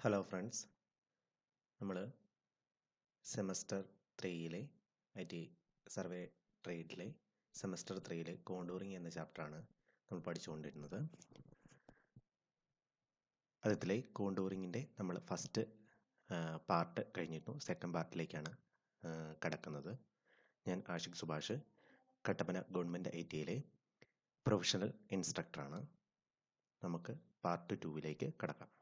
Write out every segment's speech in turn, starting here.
Hello friends, നമ്മൾ semester 3 IT survey ട്രേഡിലെ semester 3 contouring എന്ന ചാപ്റ്ററാണ് നമ്മൾ പഠിച്ചുകൊണ്ടിരുന്നത്. അതിലെ കോണ്ടൂറിങ്ങിൻ്റെ നമ്മൾ ഫസ്റ്റ് പാർട്ട് കഴിഞ്ഞിരുന്നു. സെക്കൻഡ് പാർട്ടിലേക്കാണ് കടക്കുന്നത്. ഞാൻ ആഷിഖ് സുഭാഷ്, കട്ടപ്പന ഗവൺമെൻറ് ITയിലെ പ്രൊഫഷണൽ ഇൻസ്ട്രക്ടറാണ്. നമുക്ക് പാർട്ട് 2 കടക്കാം.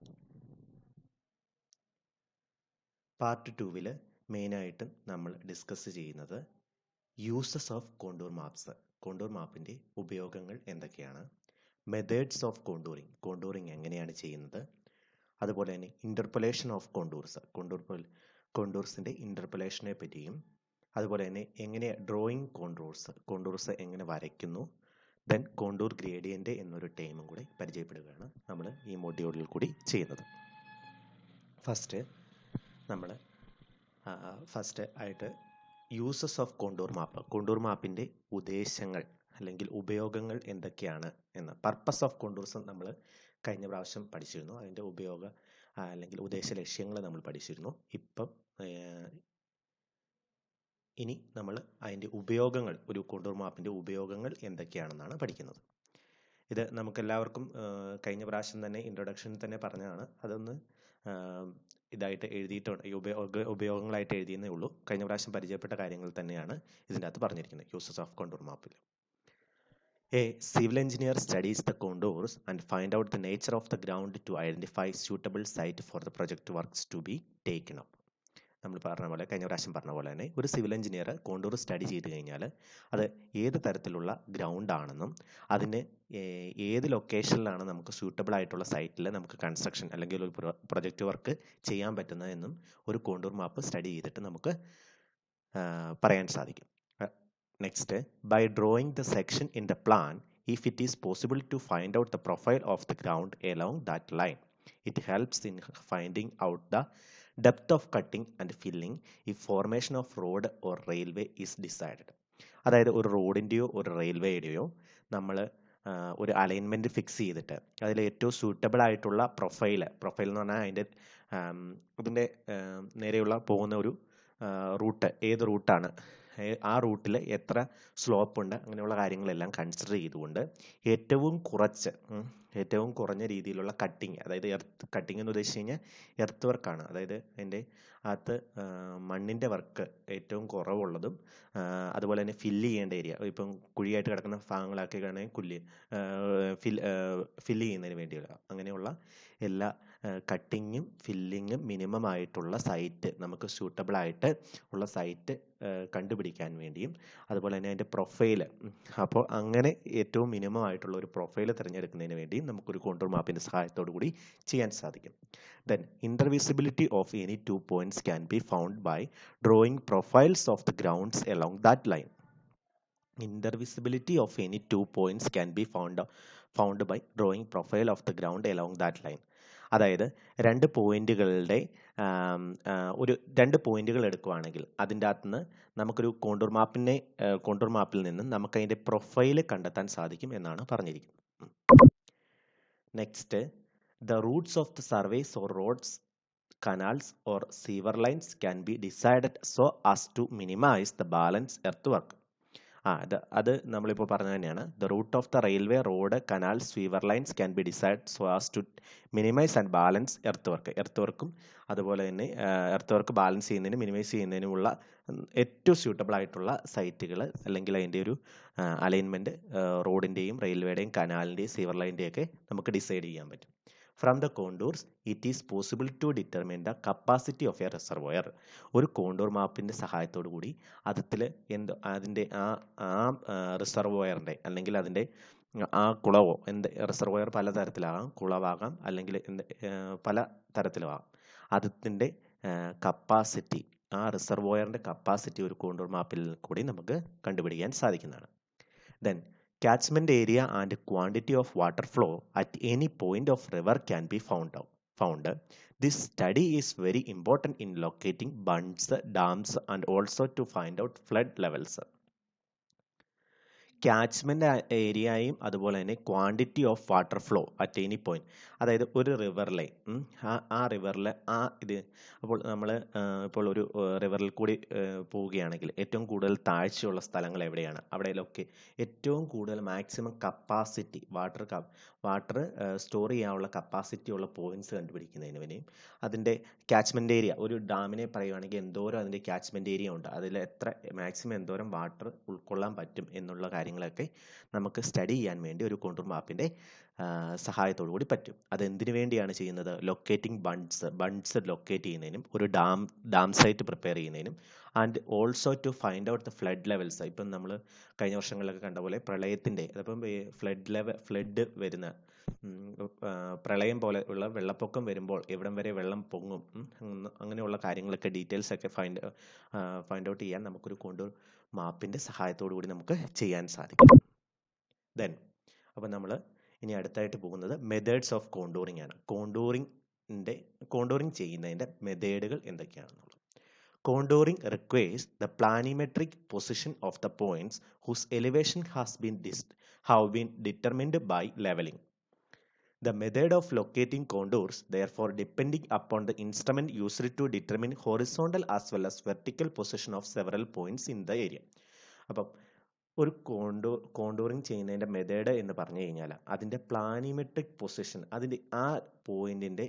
പാർട്ട് 2 മെയിനായിട്ടും നമ്മൾ ഡിസ്കസ് ചെയ്യുന്നത് uses of contour maps, contour മാപ്പിൻ്റെ ഉപയോഗങ്ങൾ എന്തൊക്കെയാണ്, മെത്തേഡ്സ് ഓഫ് കോണ്ടൂറിങ് എങ്ങനെയാണ് ചെയ്യുന്നത്, അതുപോലെ തന്നെ ഇൻ്റർപൊലേഷൻ ഓഫ് കോണ്ടൂർസിൻ്റെ ഇൻ്റർപൊലേഷനെ പറ്റിയും, അതുപോലെ തന്നെ എങ്ങനെ ഡ്രോയിങ് കോണ്ടൂർസ് എങ്ങനെ വരയ്ക്കുന്നു, ദെൻ കോണ്ടൂർ ഗ്രേഡിയൻ്റ് എന്നൊരു ടേമും കൂടി പരിചയപ്പെടുകയാണ് നമ്മൾ ഈ മൊഡ്യൂളിൽ കൂടി ചെയ്യുന്നത്. ഫസ്റ്റ് ആയിട്ട് യൂസസ് ഓഫ് കോണ്ടൂർ മാപ്പിൻ്റെ ഉദ്ദേശങ്ങൾ അല്ലെങ്കിൽ ഉപയോഗങ്ങൾ എന്തൊക്കെയാണ് എന്ന്, പർപ്പസ് ഓഫ് കോണ്ടൂർസ് നമ്മൾ കഴിഞ്ഞ പ്രാവശ്യം പഠിച്ചിരുന്നു. അതിൻ്റെ അല്ലെങ്കിൽ ഉദ്ദേശ ലക്ഷ്യങ്ങൾ നമ്മൾ പഠിച്ചിരുന്നു. ഇനി നമ്മൾ അതിൻ്റെ ഉപയോഗങ്ങൾ, ഒരു കോണ്ടൂർ മാപ്പിൻ്റെ ഉപയോഗങ്ങൾ എന്തൊക്കെയാണെന്നാണ് പഠിക്കുന്നത്. ഇത് നമുക്കെല്ലാവർക്കും കഴിഞ്ഞ പ്രാവശ്യം തന്നെ ഇൻട്രൊഡക്ഷനിൽ തന്നെ പറഞ്ഞതാണ്. അതൊന്ന് ഇതായിട്ട് എഴുതിയിട്ടുണ്ട്, ഉപയോഗങ്ങളായിട്ട് എഴുതിയെന്നേ ഉള്ളൂ. കഴിഞ്ഞ പ്രാവശ്യം പരിചയപ്പെട്ട കാര്യങ്ങൾ തന്നെയാണ് ഇതിൻ്റെ അകത്ത് പറഞ്ഞിരിക്കുന്നത്. യൂസസ് ഓഫ് കോണ്ടൂർ മാപ്പിൽ a civil engineer studies the contours and find out the nature of the ground to identify suitable site for the project works to be taken up. നമ്മൾ കഴിഞ്ഞ പ്രാവശ്യം പറഞ്ഞ പോലെ തന്നെ ഒരു സിവിൽ എഞ്ചിനീയർ കോണ്ടൂർ സ്റ്റഡി ചെയ്ത് കഴിഞ്ഞാൽ അത് ഏത് തരത്തിലുള്ള ഗ്രൗണ്ട് ആണെന്നും അതിന് ഏത് ലൊക്കേഷനിലാണ് നമുക്ക് സ്യൂട്ടബിൾ ആയിട്ടുള്ള സൈറ്റിൽ നമുക്ക് കൺസ്ട്രക്ഷൻ അല്ലെങ്കിൽ ഒരു പ്രൊജക്റ്റ് വർക്ക് ചെയ്യാൻ പറ്റുന്നതെന്നും ഒരു കോണ്ടൂർ മാപ്പ് സ്റ്റഡി ചെയ്തിട്ട് നമുക്ക് പറയാൻ സാധിക്കും. Next, by drawing the section in the plan, if it is possible to find out the profile of the ground along that line, it helps in finding out the depth of cutting and filling if formation of road or railway is decided. അതായത് ഒരു റോഡിൻ്റെയോ ഒരു റെയിൽവേയുടെയോ നമ്മൾ ഒരു alignment fix ചെയ്തിട്ട് അതിൽ ഏറ്റവും suitable ആയിട്ടുള്ള profile എന്ന് പറഞ്ഞാൽ അതിൻ്റെ നേരെയുള്ള പോകുന്ന ഒരു റൂട്ട്, ഏത് റൂട്ടാണ്, ആ റൂട്ടിൽ എത്ര സ്ലോപ്പ് ഉണ്ട്, അങ്ങനെയുള്ള കാര്യങ്ങളെല്ലാം കൺസിഡർ ചെയ്തുകൊണ്ട് ഏറ്റവും കുറഞ്ഞ രീതിയിലുള്ള കട്ടിങ്, അതായത് കട്ടിങ് എന്ന് ഉദ്ദേശിച്ച് കഴിഞ്ഞാൽ എർത്ത് വർക്കാണ്. അതായത് അതിൻ്റെ അകത്ത് മണ്ണിൻ്റെ വർക്ക് ഏറ്റവും കുറവുള്ളതും, അതുപോലെ തന്നെ ഫില്ല് ചെയ്യേണ്ട ഏരിയ, ഇപ്പം കുഴിയായിട്ട് കിടക്കുന്ന ഭാഗങ്ങളാക്കി വേണമെങ്കിൽ ഫില്ല് ചെയ്യുന്നതിന് വേണ്ടിയുള്ള അങ്ങനെയുള്ള എല്ലാ കട്ടിങ്ങും ഫില്ലിങ്ങും മിനിമം ആയിട്ടുള്ള സൈറ്റ്, നമുക്ക് സ്യൂട്ടബിൾ ആയിട്ട് ഉള്ള സൈറ്റ് കണ്ടുപിടിക്കാൻ വേണ്ടിയും, അതുപോലെ തന്നെ അതിൻ്റെ പ്രൊഫൈല്, അപ്പോൾ അങ്ങനെ ഏറ്റവും മിനിമം ആയിട്ടുള്ള ഒരു പ്രൊഫൈൽ തിരഞ്ഞെടുക്കുന്നതിന് വേണ്ടിയും നമുക്കൊരു കോണ്ടൂർ മാപ്പിൻ്റെ സഹായത്തോടു കൂടി ചെയ്യാൻ സാധിക്കും. Then intervisibility of any 2 points can be found by drawing profiles of the grounds along that line. Intervisibility of any 2 points can be found by drawing profile of the ground along that line. അതായത് രണ്ട് പോയിന്റുകൾ എടുക്കുകയാണെങ്കിൽ അതിൻ്റെ അകത്തുനിന്ന് നമുക്കൊരു contour മാപ്പിൽ നിന്ന് നമുക്ക് അതിൻ്റെ പ്രൊഫൈല് കണ്ടെത്താൻ സാധിക്കും എന്നാണ് പറഞ്ഞിരിക്കുന്നത്. Next, the routes of the surveys or roads, canals or sewer lines can be decided so as to minimize the balance earthwork. അത് നമ്മളിപ്പോൾ പറഞ്ഞത് തന്നെയാണ്. The route of the railway, road, canal, sewer lines can be decided so as to minimize and balance earthwork അതുപോലെ തന്നെ earthwork balance ചെയ്യുന്നതിനും minimise ചെയ്യുന്നതിനുമുള്ള ഏറ്റവും suitable ആയിട്ടുള്ള സൈറ്റുകൾ അല്ലെങ്കിൽ അതിൻ്റെ ഒരു അലൈൻമെൻറ്റ് റോഡിൻ്റെയും റെയിൽവേയുടെയും കനാലിൻ്റെയും സീവർ ലൈൻ്റെയും ഒക്കെ നമുക്ക് ഡിസൈഡ് ചെയ്യാൻ പറ്റും. From the contours, it is possible to determine the capacity of a reservoir. ഒരു കോണ്ടൂർ മാപ്പിൻ്റെ സഹായത്തോടു കൂടി അതിൻ്റെ റിസർവോയറിൻ്റെ അല്ലെങ്കിൽ അതിൻ്റെ ആ കുളവോ, റിസർവോയർ പല തരത്തിലാകാം, കുളവാകാം അല്ലെങ്കിൽ പല തരത്തിലുമാകാം, അതിൻ്റെ കപ്പാസിറ്റി, ആ റിസർവോയറിൻ്റെ കപ്പാസിറ്റി ഒരു കോണ്ടൂർ മാപ്പിൽ കൂടി നമുക്ക് കണ്ടുപിടിക്കാൻ സാധിക്കുന്നതാണ്. Then catchment area and quantity of water flow at any point of river can be found. This study is very important in locating bunds, dams and also to find out flood levels. Catchment ഏരിയയും അതുപോലെ തന്നെ quantity of water flow at any point. അതായത് ഒരു റിവറിലെ ആ റിവറിലെ അപ്പോൾ നമ്മൾ ഇപ്പോൾ ഒരു റിവറിൽ കൂടി പോവുകയാണെങ്കിൽ ഏറ്റവും കൂടുതൽ താഴ്ചയുള്ള സ്ഥലങ്ങൾ എവിടെയാണ്, അവിടെയൊക്കെ ഏറ്റവും കൂടുതൽ മാക്സിമം കപ്പാസിറ്റി വാട്ടർ സ്റ്റോർ ചെയ്യാനുള്ള കപ്പാസിറ്റി ഉള്ള പോയിന്റ്സ് കണ്ടുപിടിക്കുന്നതിന് വേണ്ടിയും അതിൻ്റെ ക്യാച്ച്മെൻറ്റ് ഏരിയ, ഒരു ഡാമിനെ പറയുകയാണെങ്കിൽ എന്തോരം അതിൻ്റെ ക്യാച്ച്മെൻറ്റ് ഏരിയ ഉണ്ട്, അതിൽ എത്ര മാക്സിമം എന്തോരം വാട്ടർ ഉൾക്കൊള്ളാൻ പറ്റും എന്നുള്ള കാര്യങ്ങളൊക്കെ നമുക്ക് സ്റ്റഡി ചെയ്യാൻ വേണ്ടി ഒരു കോണ്ടൂർ മാപ്പിൻ്റെ സഹായത്തോടു കൂടി പറ്റും. അതെന്തിനു വേണ്ടിയാണ് ചെയ്യുന്നത്? ലൊക്കേറ്റിംഗ് ബണ്ട്സ് ലൊക്കേറ്റ് ചെയ്യുന്നതിനും ഒരു ഡാം സൈറ്റ് പ്രിപ്പയർ ചെയ്യുന്നതിനും and also to find out the flood levels. ഇപ്പം നമ്മൾ കഴിഞ്ഞ വർഷങ്ങളിലൊക്കെ കണ്ട പോലെ പ്രളയത്തിൻ്റെ അതിപ്പം ഫ്ലഡ് വരുന്ന പ്രളയം പോലെ ഉള്ള വെള്ളപ്പൊക്കം വരുമ്പോൾ എവിടം വരെ വെള്ളം പൊങ്ങും, അങ്ങനെയുള്ള കാര്യങ്ങളൊക്കെ ഡീറ്റെയിൽസ് ഒക്കെ ഫൈൻഡ് ഔട്ട് ചെയ്യാൻ നമുക്കൊരു കോണ്ടൂർ മാപ്പിൻ്റെ സഹായത്തോടു കൂടി നമുക്ക് ചെയ്യാൻ സാധിക്കും. അപ്പോൾ നമ്മൾ ഇനി അടുത്തായിട്ട് പോകുന്നത് മെത്തേഡ്സ് ഓഫ് കോണ്ടൂറിംഗ് ആണ്. കോണ്ടൂറിംഗ് ചെയ്യുന്നതിൻ്റെ മെത്തേഡുകൾ എന്തൊക്കെയാണെന്നുള്ളത്. Contouring requires the planimetric position of the points whose elevation have been determined by leveling. The method of locating contours, therefore, depending upon the instrument used to determine horizontal as well as vertical position of several points in the area. അപ്പം ഒരു contouring ചെയ്യുന്നതിൻ്റെ method എന്ന് പറഞ്ഞു കഴിഞ്ഞാൽ അതിൻ്റെ പ്ലാനിമെട്രിക് position, അതിൻ്റെ ആ പോയിന്റിൻ്റെ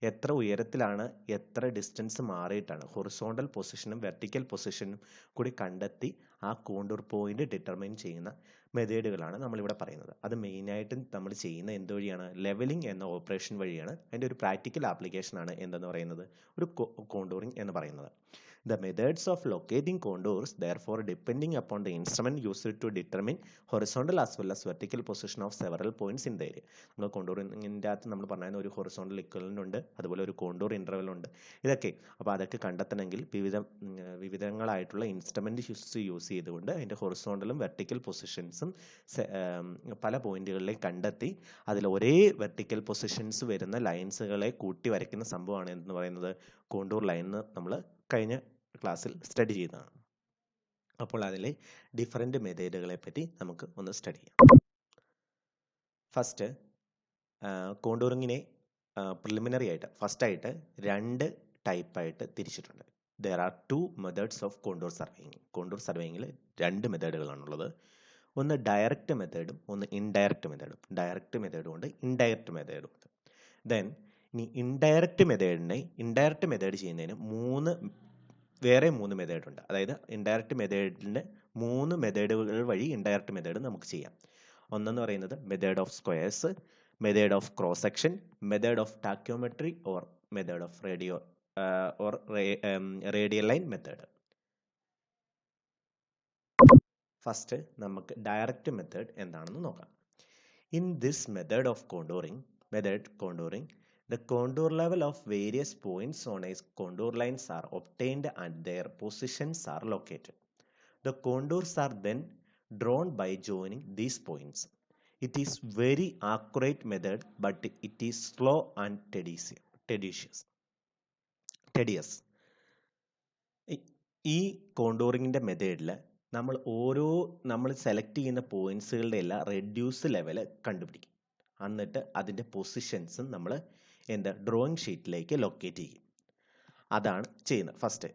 എത്ര ഉയരത്തിലാണ്, എത്ര ഡിസ്റ്റൻസ് മാറിയിട്ടാണ്, ഹൊറിസോണ്ടൽ പൊസിഷനും വെർട്ടിക്കൽ പൊസിഷനും കൂടി കണ്ടെത്തി ആ കോണ്ടൂർ പോയിന്റ് ഡിറ്റർമൈൻ ചെയ്യുന്ന മെത്തേഡുകളാണ് നമ്മളിവിടെ പറയുന്നത്. അത് മെയിനായിട്ടും നമ്മൾ ചെയ്യുന്ന എന്തുവഴിയാണ്? ലെവലിംഗ് എന്ന ഓപ്പറേഷൻ വഴിയാണ്. അതിൻ്റെ ഒരു പ്രാക്ടിക്കൽ ആപ്ലിക്കേഷനാണ് എന്തെന്ന് പറയുന്നത്, ഒരു കോണ്ടൂറിംഗ് എന്ന് പറയുന്നത്. The methods of locating contours, therefore, depending upon the instrument used to determine horizontal as well as vertical position of several points in the area. നമ്മൾ കോണ്ടൂറിങ്ങിൻ്റെ അകത്ത് നമ്മൾ പറഞ്ഞ ഒരു ഹൊറിസോണ്ടൽ ഇക്വലൻ്റ് ഉണ്ട്, അതുപോലെ ഒരു കോണ്ടൂർ ഇൻ്റർവൽ ഉണ്ട്. ഇതൊക്കെ അപ്പോൾ അതൊക്കെ കണ്ടെത്തണമെങ്കിൽ വിവിധങ്ങളായിട്ടുള്ള ഇൻസ്ട്രുമെൻ്റ് യൂസ് ചെയ്തുകൊണ്ട് അതിൻ്റെ ഹൊറിസോണ്ടലും വെർട്ടിക്കൽ പൊസിഷൻസും പല പോയിന്റുകളിലേക്ക് കണ്ടെത്തി അതിൽ ഒരേ വെർട്ടിക്കൽ പൊസിഷൻസ് വരുന്ന ലൈൻസുകളെ കൂട്ടി വരയ്ക്കുന്ന സംഭവമാണ് എന്ന് പറയുന്നത് കോണ്ടൂർ ലൈൻ എന്ന് നമ്മൾ കഴിഞ്ഞ ക്ലാസ്സിൽ സ്റ്റഡി ചെയ്തതാണ്. അപ്പോൾ അതിലെ ഡിഫറെൻ്റ് മെത്തേഡുകളെ പറ്റി നമുക്ക് ഒന്ന് സ്റ്റഡി ചെയ്യാം. ഫസ്റ്റ്, കോണ്ടൂറിങ്ങിനെ പ്രിലിമിനറി ആയിട്ട് ഫസ്റ്റായിട്ട് 2 ടൈപ്പായിട്ട് തിരിച്ചിട്ടുണ്ട്. There are 2 methods of contour surveying. കോണ്ടൂർ സർവേയിങ്ങിൽ 2 മെത്തേഡുകളാണുള്ളത്. ഒന്ന് ഡയറക്റ്റ് മെത്തേഡും ഒന്ന് ഇൻഡയറക്റ്റ് മെത്തേഡും. ഡയറക്റ്റ് മെത്തേഡും ഉണ്ട്, ഇൻഡയറക്റ്റ് മെത്തേഡും ഉണ്ട്. ദെൻ ഇനി ഇൻഡയറക്റ്റ് മെത്തേഡ് ചെയ്യുന്നതിന് വേറെ 3 മെത്തേഡ് ഉണ്ട്. അതായത് ഇൻഡയറക്റ്റ് മെത്തേഡിൻ്റെ 3 മെത്തേഡുകൾ വഴി ഇൻഡയറക്റ്റ് മെത്തേഡ് നമുക്ക് ചെയ്യാം. ഒന്നെന്ന് പറയുന്നത് method of squares, method of cross section, method of tacheometry or method of radial line method. First നമുക്ക് ഡയറക്റ്റ് മെത്തേഡ് എന്താണെന്ന് നോക്കാം. In this method of contouring, the contour level of various points on a contour lines are obtained and their positions are located. The contours are then drawn by joining these points. It is very accurate method, but it is slow and tedious. ഈ കോണ്ടൂറിങ്ങിൻ്റെ മെത്തേഡിൽ നമ്മൾ select ചെയ്യുന്ന പോയിന്റ്സുകളുടെ എല്ലാം reduce level കണ്ടുപിടിക്കും. എന്നിട്ട് അതിൻ്റെ പൊസിഷൻസും നമ്മൾ drawing ഷീറ്റിലേക്ക് locate ചെയ്യും. അതാണ് ചെയ്യുന്നത് ഫസ്റ്റ്.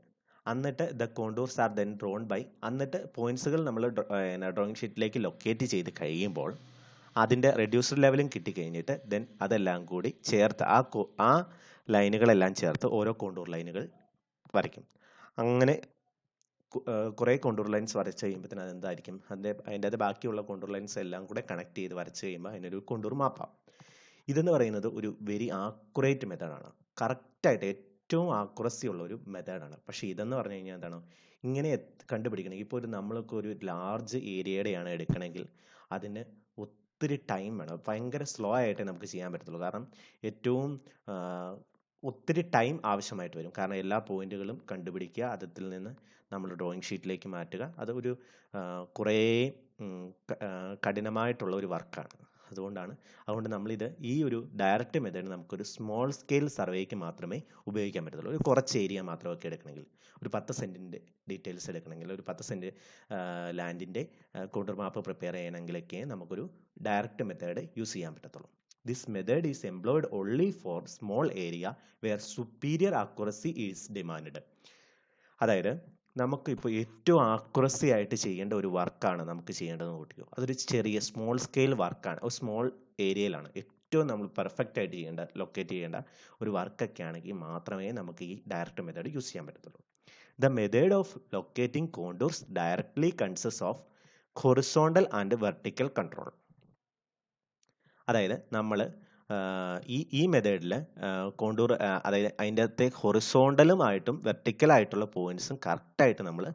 എന്നിട്ട് the contours are then drawn by, എന്നിട്ട് പോയിന്റ്സുകൾ നമ്മൾ ഡ്രോയിങ് ഷീറ്റിലേക്ക് ലൊക്കേറ്റ് ചെയ്ത് കഴിയുമ്പോൾ അതിൻ്റെ റെഡ്യൂസ്ഡ് ലെവലും കിട്ടിക്കഴിഞ്ഞിട്ട് ദെൻ അതെല്ലാം കൂടി ചേർത്ത് ആ ലൈനുകളെല്ലാം ചേർത്ത് ഓരോ കോണ്ടൂർ ലൈനുകൾ വരയ്ക്കും. അങ്ങനെ കുറേ കോണ്ടൂർ ലൈൻസ് വരച്ച് കഴിയുമ്പോഴത്തേന് അതെന്തായിരിക്കും, അതിൻ്റെ അത് ബാക്കിയുള്ള കോണ്ടൂർ ലൈൻസ് എല്ലാം കൂടെ കണക്ട് ചെയ്ത് വരച്ച് കഴിയുമ്പോൾ അതിനൊരു കോണ്ടൂർ മാപ്പാവും. ഇതെന്ന് പറയുന്നത് ഒരു വെരി ആക്യുറേറ്റ് മെത്തേഡാണ്. കറക്റ്റായിട്ട് ഏറ്റവും ആക്യുറസി ഉള്ള ഒരു മെത്തേഡാണ്. പക്ഷേ ഇതെന്ന് പറഞ്ഞു കഴിഞ്ഞാൽ എന്താണ്, ഇങ്ങനെ കണ്ടുപിടിക്കണമെങ്കിൽ ഇപ്പോൾ നമ്മൾക്ക് ഒരു ലാർജ് ഏരിയയുടെയാണ് എടുക്കണമെങ്കിൽ അതിന് ഒത്തിരി ടൈം വേണം. ഭയങ്കര സ്ലോ ആയിട്ടേ നമുക്ക് ചെയ്യാൻ പറ്റത്തുള്ളൂ. കാരണം ഒത്തിരി ടൈം ആവശ്യമായിട്ട് വരും. കാരണം എല്ലാ പോയിന്റുകളും കണ്ടുപിടിക്കുക, അതിൽ നിന്ന് നമ്മൾ ഡ്രോയിങ് ഷീറ്റിലേക്ക് മാറ്റുക, അത് ഒരു കുറേ കഠിനമായിട്ടുള്ള ഒരു വർക്കാണ്. അതുകൊണ്ട് നമ്മളിത് ഈ ഒരു ഡയറക്റ്റ് മെത്തേഡ് നമുക്കൊരു സ്മോൾ സ്കെയിൽ സർവേക്ക് മാത്രമേ ഉപയോഗിക്കാൻ പറ്റത്തുള്ളൂ. ഒരു കുറച്ച് ഏരിയ മാത്രമൊക്കെ എടുക്കണമെങ്കിൽ, ഒരു 10 സെൻറ്റിൻ്റെ ഡീറ്റെയിൽസ് എടുക്കണമെങ്കിൽ, ഒരു 10 സെൻറ്റ് ലാൻഡിൻ്റെ കോണ്ടൂർ മാപ്പ് പ്രിപ്പയർ ചെയ്യണമെങ്കിലൊക്കെ നമുക്കൊരു ഡയറക്റ്റ് മെത്തേഡ് യൂസ് ചെയ്യാൻ പറ്റത്തുള്ളൂ. This method is employed only for small area where superior accuracy is demanded. അതായത് നമുക്കിപ്പോൾ ഏറ്റവും ആക്യുറസി ആയിട്ട് ചെയ്യേണ്ട ഒരു വർക്കാണ് നമുക്ക് ചെയ്യേണ്ടതെന്ന് കൂട്ടിക്കോ. അതൊരു ചെറിയ സ്മോൾ സ്കെയിൽ വർക്കാണ്, ഒരു സ്മോൾ ഏരിയയിലാണ് ഏറ്റവും നമ്മൾ പെർഫെക്റ്റ് ആയിട്ട് ലൊക്കേറ്റ് ചെയ്യേണ്ട ഒരു വർക്കൊക്കെ ആണെങ്കിൽ മാത്രമേ നമുക്ക് ഈ ഡയറക്റ്റ് മെത്തേഡ് യൂസ് ചെയ്യാൻ പറ്റത്തുള്ളൂ. The method of locating contours directly consists of horizontal and vertical control. അതായത് നമ്മൾ ഈ മെത്തേഡിൽ കോണ്ടൂർ, അതായത് അതിൻ്റെ അകത്തെ ഹൊറിസോണ്ടലുമായിട്ടും വെർട്ടിക്കലായിട്ടുള്ള പോയിന്റ്സും കറക്റ്റായിട്ട് നമ്മൾ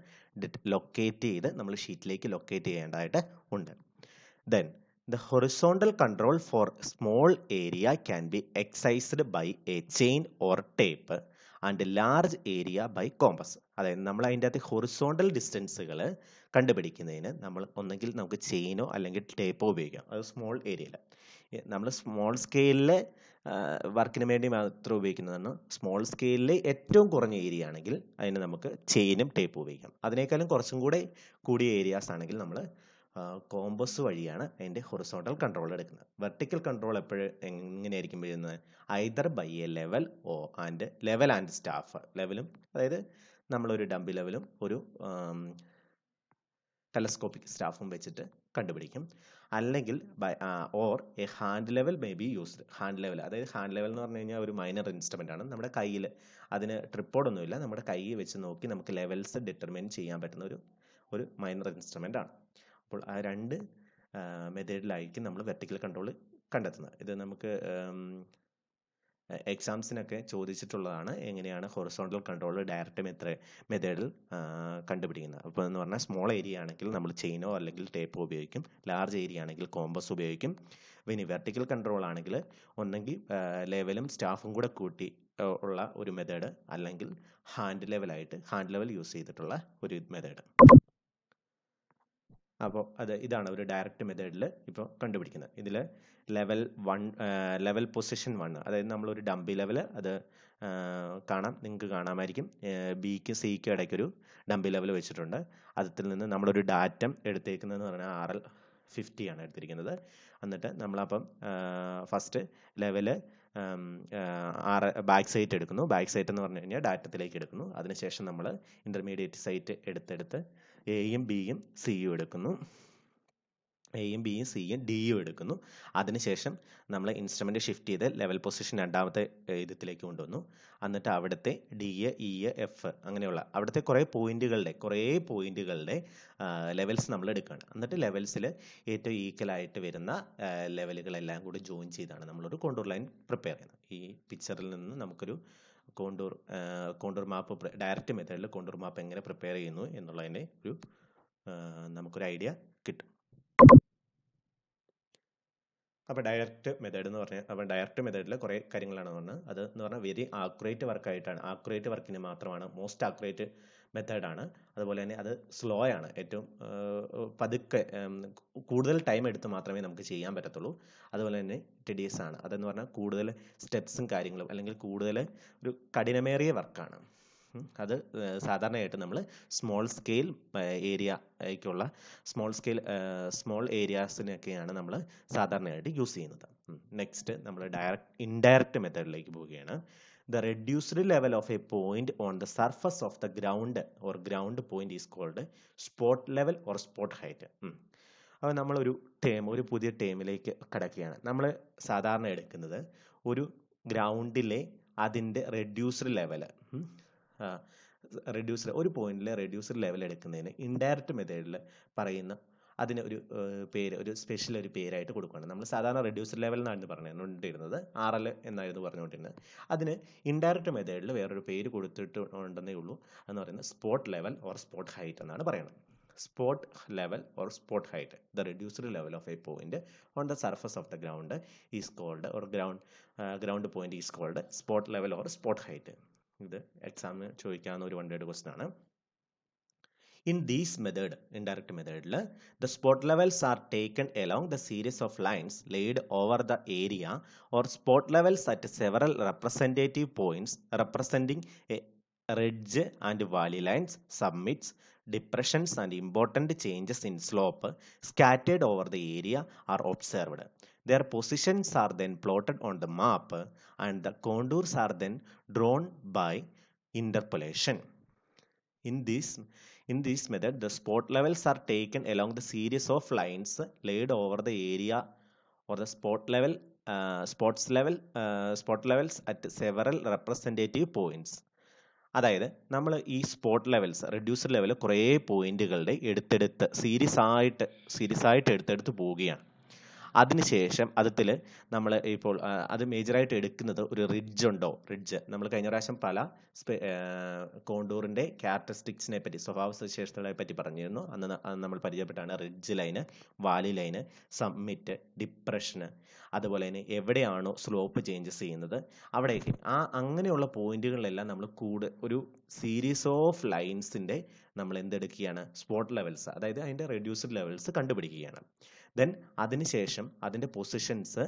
ലൊക്കേറ്റ് ചെയ്ത് നമ്മൾ ഷീറ്റിലേക്ക് ലൊക്കേറ്റ് ചെയ്യേണ്ടതായിട്ട് ഉണ്ട്. Then the horizontal control for small area can be exercised by a chain or tape and large area by compass. അതായത് നമ്മൾ അതിൻ്റെ അകത്ത് ഹൊറിസോണ്ടൽ ഡിസ്റ്റൻസുകൾ കണ്ടുപിടിക്കുന്നതിന് നമ്മൾ ഒന്നെങ്കിൽ നമുക്ക് ചെയിനോ അല്ലെങ്കിൽ ടേപ്പോ ഉപയോഗിക്കാം. അത് സ്മോൾ ഏരിയയിൽ. നമ്മൾ സ്മോൾ സ്കെയിലിലെ വർക്കിന് വേണ്ടി മാത്രം ഉപയോഗിക്കുന്നതാണ്. സ്മോൾ സ്കെയിലിൽ ഏറ്റവും കുറഞ്ഞ ഏരിയ ആണെങ്കിൽ അതിന് നമുക്ക് ചെയിനും ടേപ്പും ഉപയോഗിക്കാം. അതിനേക്കാളും കുറച്ചും കൂടെ കൂടിയ ഏരിയാസ് ആണെങ്കിൽ നമ്മൾ കോമ്പസ് വഴിയാണ് അതിൻ്റെ ഹൊറിസോണ്ടൽ കൺട്രോൾ എടുക്കുന്നത്. വെർട്ടിക്കൽ കൺട്രോൾ എപ്പോഴും എങ്ങനെയായിരിക്കും വരുന്നത്? Either by a level and staff. ലെവലും അതായത് നമ്മളൊരു ഡംബി ലെവലും ഒരു ടെലസ്കോപ്പിക് സ്റ്റാഫും വെച്ചിട്ട് കണ്ടുപിടിക്കും. അല്ലെങ്കിൽ or A hand level may be used. Hand level, അതായത് ഹാൻഡ് ലെവൽ എന്ന് പറഞ്ഞു കഴിഞ്ഞാൽ ഒരു മൈനർ ഇൻസ്ട്രുമെൻ്റ് ആണ്. നമ്മുടെ കയ്യിൽ അതിന് ട്രിപ്പോഡൊന്നുമില്ല, നമ്മുടെ കൈ വെച്ച് നോക്കി നമുക്ക് ലെവൽസ് ഡിറ്റർമിൻ ചെയ്യാൻ പറ്റുന്ന ഒരു മൈനർ ഇൻസ്ട്രുമെൻ്റ് ആണ്. അപ്പോൾ ആ രണ്ട് മെത്തേഡിലായിരിക്കും നമ്മൾ വെർട്ടിക്കൽ കൺട്രോൾ കണ്ടെത്തുന്നത്. ഇത് നമുക്ക് എക്സാംസിനൊക്കെ ചോദിച്ചിട്ടുള്ളതാണ്, എങ്ങനെയാണ് ഹൊറിസോണ്ടൽ കൺട്രോൾ ഡയറക്റ്റ് മെത്തേഡിൽ കണ്ടുപിടിക്കുന്നത്. അപ്പോൾ എന്ന് പറഞ്ഞാൽ സ്മോൾ ഏരിയ ആണെങ്കിൽ നമ്മൾ ചെയിനോ അല്ലെങ്കിൽ ടേപ്പോ ഉപയോഗിക്കും, ലാർജ് ഏരിയ ആണെങ്കിൽ കോമ്പസ് ഉപയോഗിക്കും. ഇനി വെർട്ടിക്കൽ കൺട്രോൾ ആണെങ്കിൽ ഒന്നെങ്കിൽ ലെവലും സ്റ്റാഫും കൂടെ കൂട്ടി ഉള്ള ഒരു മെത്തേഡ്, അല്ലെങ്കിൽ ഹാൻഡ് ലെവൽ യൂസ് ചെയ്തിട്ടുള്ള ഒരു മെത്തേഡ്. അപ്പോൾ ഇതാണ് ഒരു ഡയറക്റ്റ് മെത്തേഡിൽ ഇപ്പോൾ കണ്ടുപിടിക്കുന്നത്. ഇതിൽ ലെവൽ പൊസിഷൻ 1, അതായത് നമ്മളൊരു ഡംബി ലെവൽ അത് നിങ്ങൾക്ക് കാണാമായിരിക്കും. ബിക്ക് സിക്ക് ഇടയ്ക്കൊരു ഡംബി ലെവൽ വെച്ചിട്ടുണ്ട്. അതിൽ നിന്ന് നമ്മളൊരു ഡാറ്റം എടുത്തേക്കുന്നതെന്ന് പറഞ്ഞാൽ RL50 ആണ് എടുത്തിരിക്കുന്നത്. എന്നിട്ട് നമ്മളപ്പം ഫസ്റ്റ് ലെവല് ബാക്ക് സൈറ്റ് എടുക്കുന്നു. ബാക്ക് സൈറ്റ് എന്ന് പറഞ്ഞു കഴിഞ്ഞാൽ ഡാറ്റത്തിലേക്ക് എടുക്കുന്നു. അതിനുശേഷം നമ്മൾ ഇൻ്റർമീഡിയറ്റ് സൈറ്റ് എടുത്തെടുത്ത് എയും ബിയും സിയും എടുക്കുന്നു. എയും ബിയും സിയും ഡിയും എടുക്കുന്നു. അതിനുശേഷം നമ്മൾ ഇൻസ്ട്രുമെൻ്റ് ഷിഫ്റ്റ് ചെയ്ത് ലെവൽ പൊസിഷൻ രണ്ടാമത്തെ ഇതിലേക്ക് കൊണ്ടുവന്നു. എന്നിട്ട് അവിടുത്തെ ഡി, ഇ, എഫ് അങ്ങനെയുള്ള അവിടുത്തെ കുറേ പോയിന്റുകളുടെ ലെവൽസ് നമ്മൾ എടുക്കുകയാണ്. എന്നിട്ട് ലെവൽസിൽ ഏറ്റവും ഈക്വലായിട്ട് വരുന്ന ലെവലുകളെല്ലാം കൂടി ജോയിൻ ചെയ്താണ് നമ്മളൊരു കോണ്ടൂർ ലൈൻ പ്രിപ്പയർ ചെയ്യുന്നത്. ഈ പിക്ചറിൽ നിന്ന് നമുക്കൊരു കോണ്ടൂർ മാപ്പ് ഡയറക്റ്റ് മെത്തേഡിൽ കോണ്ടൂർ മാപ്പ് എങ്ങനെ പ്രിപ്പയർ ചെയ്യുന്നു എന്നുള്ളതിൻ്റെ നമുക്കൊരു ഐഡിയ കിട്ടും. അപ്പോൾ ഡയറക്റ്റ് മെത്തേഡിൽ കുറേ കാര്യങ്ങളാണ് പറഞ്ഞത്. അത് എന്ന് പറഞ്ഞാൽ വെരി ആക്യുറേറ്റ് വർക്കായിട്ടാണ്, ആക്യുറേറ്റ് വർക്കിന് മാത്രമാണ്, മോസ്റ്റ് ആക്യുറേറ്റ് മെത്തേഡാണ്. അതുപോലെ തന്നെ അത് സ്ലോ ആണ്, ഏറ്റവും പതുക്കെ കൂടുതൽ ടൈം എടുത്ത് മാത്രമേ നമുക്ക് ചെയ്യാൻ പറ്റത്തുള്ളൂ. അതുപോലെ തന്നെ ടെഡിയസ് ആണ്, അതെന്ന് പറഞ്ഞാൽ കൂടുതൽ സ്റ്റെപ്സും കാര്യങ്ങളും അല്ലെങ്കിൽ കൂടുതൽ ഒരു കഠിനമേറിയ വർക്കാണ്. അത് സാധാരണയായിട്ട് നമ്മൾ സ്മോൾ സ്കെയിൽ ഏരിയയ്ക്കുള്ള സ്മോൾ ഏരിയാസിനൊക്കെയാണ് നമ്മൾ സാധാരണയായിട്ട് യൂസ് ചെയ്യുന്നത്. നെക്സ്റ്റ് നമ്മൾ ഇൻഡയറക്റ്റ് മെത്തേഡിലേക്ക് പോവുകയാണ്. The reduced level of a point on the surface of the ground or ground point is called spot level or spot height. അപ്പോൾ നമ്മളൊരു പുതിയ ടേമിലേക്ക് കടക്കുകയാണ്. നമ്മൾ സാധാരണ എടുക്കുന്നത് ഒരു ഗ്രൗണ്ടിലെ അതിൻ്റെ റെഡ്യൂസ്ഡ് ലെവൽ, ഒരു പോയിന്റിലെ റെഡ്യൂസ്ഡ് ലെവൽ എടുക്കുന്നതിന് ഇൻഡയറക്റ്റ് മെത്തേഡിൽ പറയുന്ന അതിന് ഒരു സ്പെഷ്യൽ പേരായിട്ട് കൊടുക്കുകയാണ്. നമ്മൾ സാധാരണ റെഡ്യൂസ്ഡ് ലെവൽ എന്നായിരുന്നു പറഞ്ഞുകൊണ്ടിരുന്നത്, RL എന്നായിരുന്നു പറഞ്ഞുകൊണ്ടിരുന്നത്. അതിന് ഇൻഡയറക്റ്റ് മെത്തേഡിൽ വേറൊരു പേര് കൊടുത്തിട്ടുണ്ടെന്നേ ഉള്ളൂ. എന്ന് പറയുന്നത് spot level or spot height എന്നാണ് പറയുന്നത്. spot level or spot height, the reduced level of a point on the surface of the ground is called, or ground point is called spot level or spot height. ഇത് എക്സാമിന് ചോദിക്കാവുന്ന ഒരു 1 word question ആണ്. In this method, indirect method, the spot levels are taken along the series of lines laid over the area or spot levels at several representative points representing a ridge and valley lines, summits, depressions and important changes in slope scattered over the area are observed. Their positions are then plotted on the map and the contours are then drawn by interpolation. In this method, the spot levels are taken along the series of lines laid over the area or the spot levels at several representative points. അതായത് നമ്മൾ ഈ spot levels reducer level കുറേ പോയിന്റുകളുടെ എടുത്തെടുത്ത് series ആയിട്ട് എടുത്തെടുത്ത് പോവുകയാണ്. അതിനുശേഷം അതിൽ നമ്മൾ ഇപ്പോൾ അത് മേജറായിട്ട് എടുക്കുന്നത് ഒരു റിഡ്ജ് നമ്മൾ കഴിഞ്ഞ പ്രാവശ്യം പല കോണ്ടൂറിൻ്റെ ക്യാരക്ടറിസ്റ്റിക്സിനെ പറ്റി, സ്വഭാവ സവിശേഷതകളെ പറ്റി പറഞ്ഞിരുന്നു. അന്ന് നമ്മൾ പരിചയപ്പെട്ടാണ് ridge line, valley line, summit, depression, അതുപോലെ തന്നെ എവിടെയാണോ സ്ലോപ്പ് ചേഞ്ചസ് ചെയ്യുന്നത് അവിടേക്ക് അങ്ങനെയുള്ള പോയിന്റുകളിലെല്ലാം നമ്മൾ ഒരു സീരീസ് ഓഫ് ലൈൻസിൻ്റെ നമ്മൾ എന്തെടുക്കുകയാണ്, സ്പോട്ട് ലെവൽസ്, അതായത് അതിൻ്റെ റെഡ്യൂസ്ഡ് ലെവൽസ് കണ്ടുപിടിക്കുകയാണ്. ദെൻ അതിനുശേഷം അതിൻ്റെ പൊസിഷൻസ്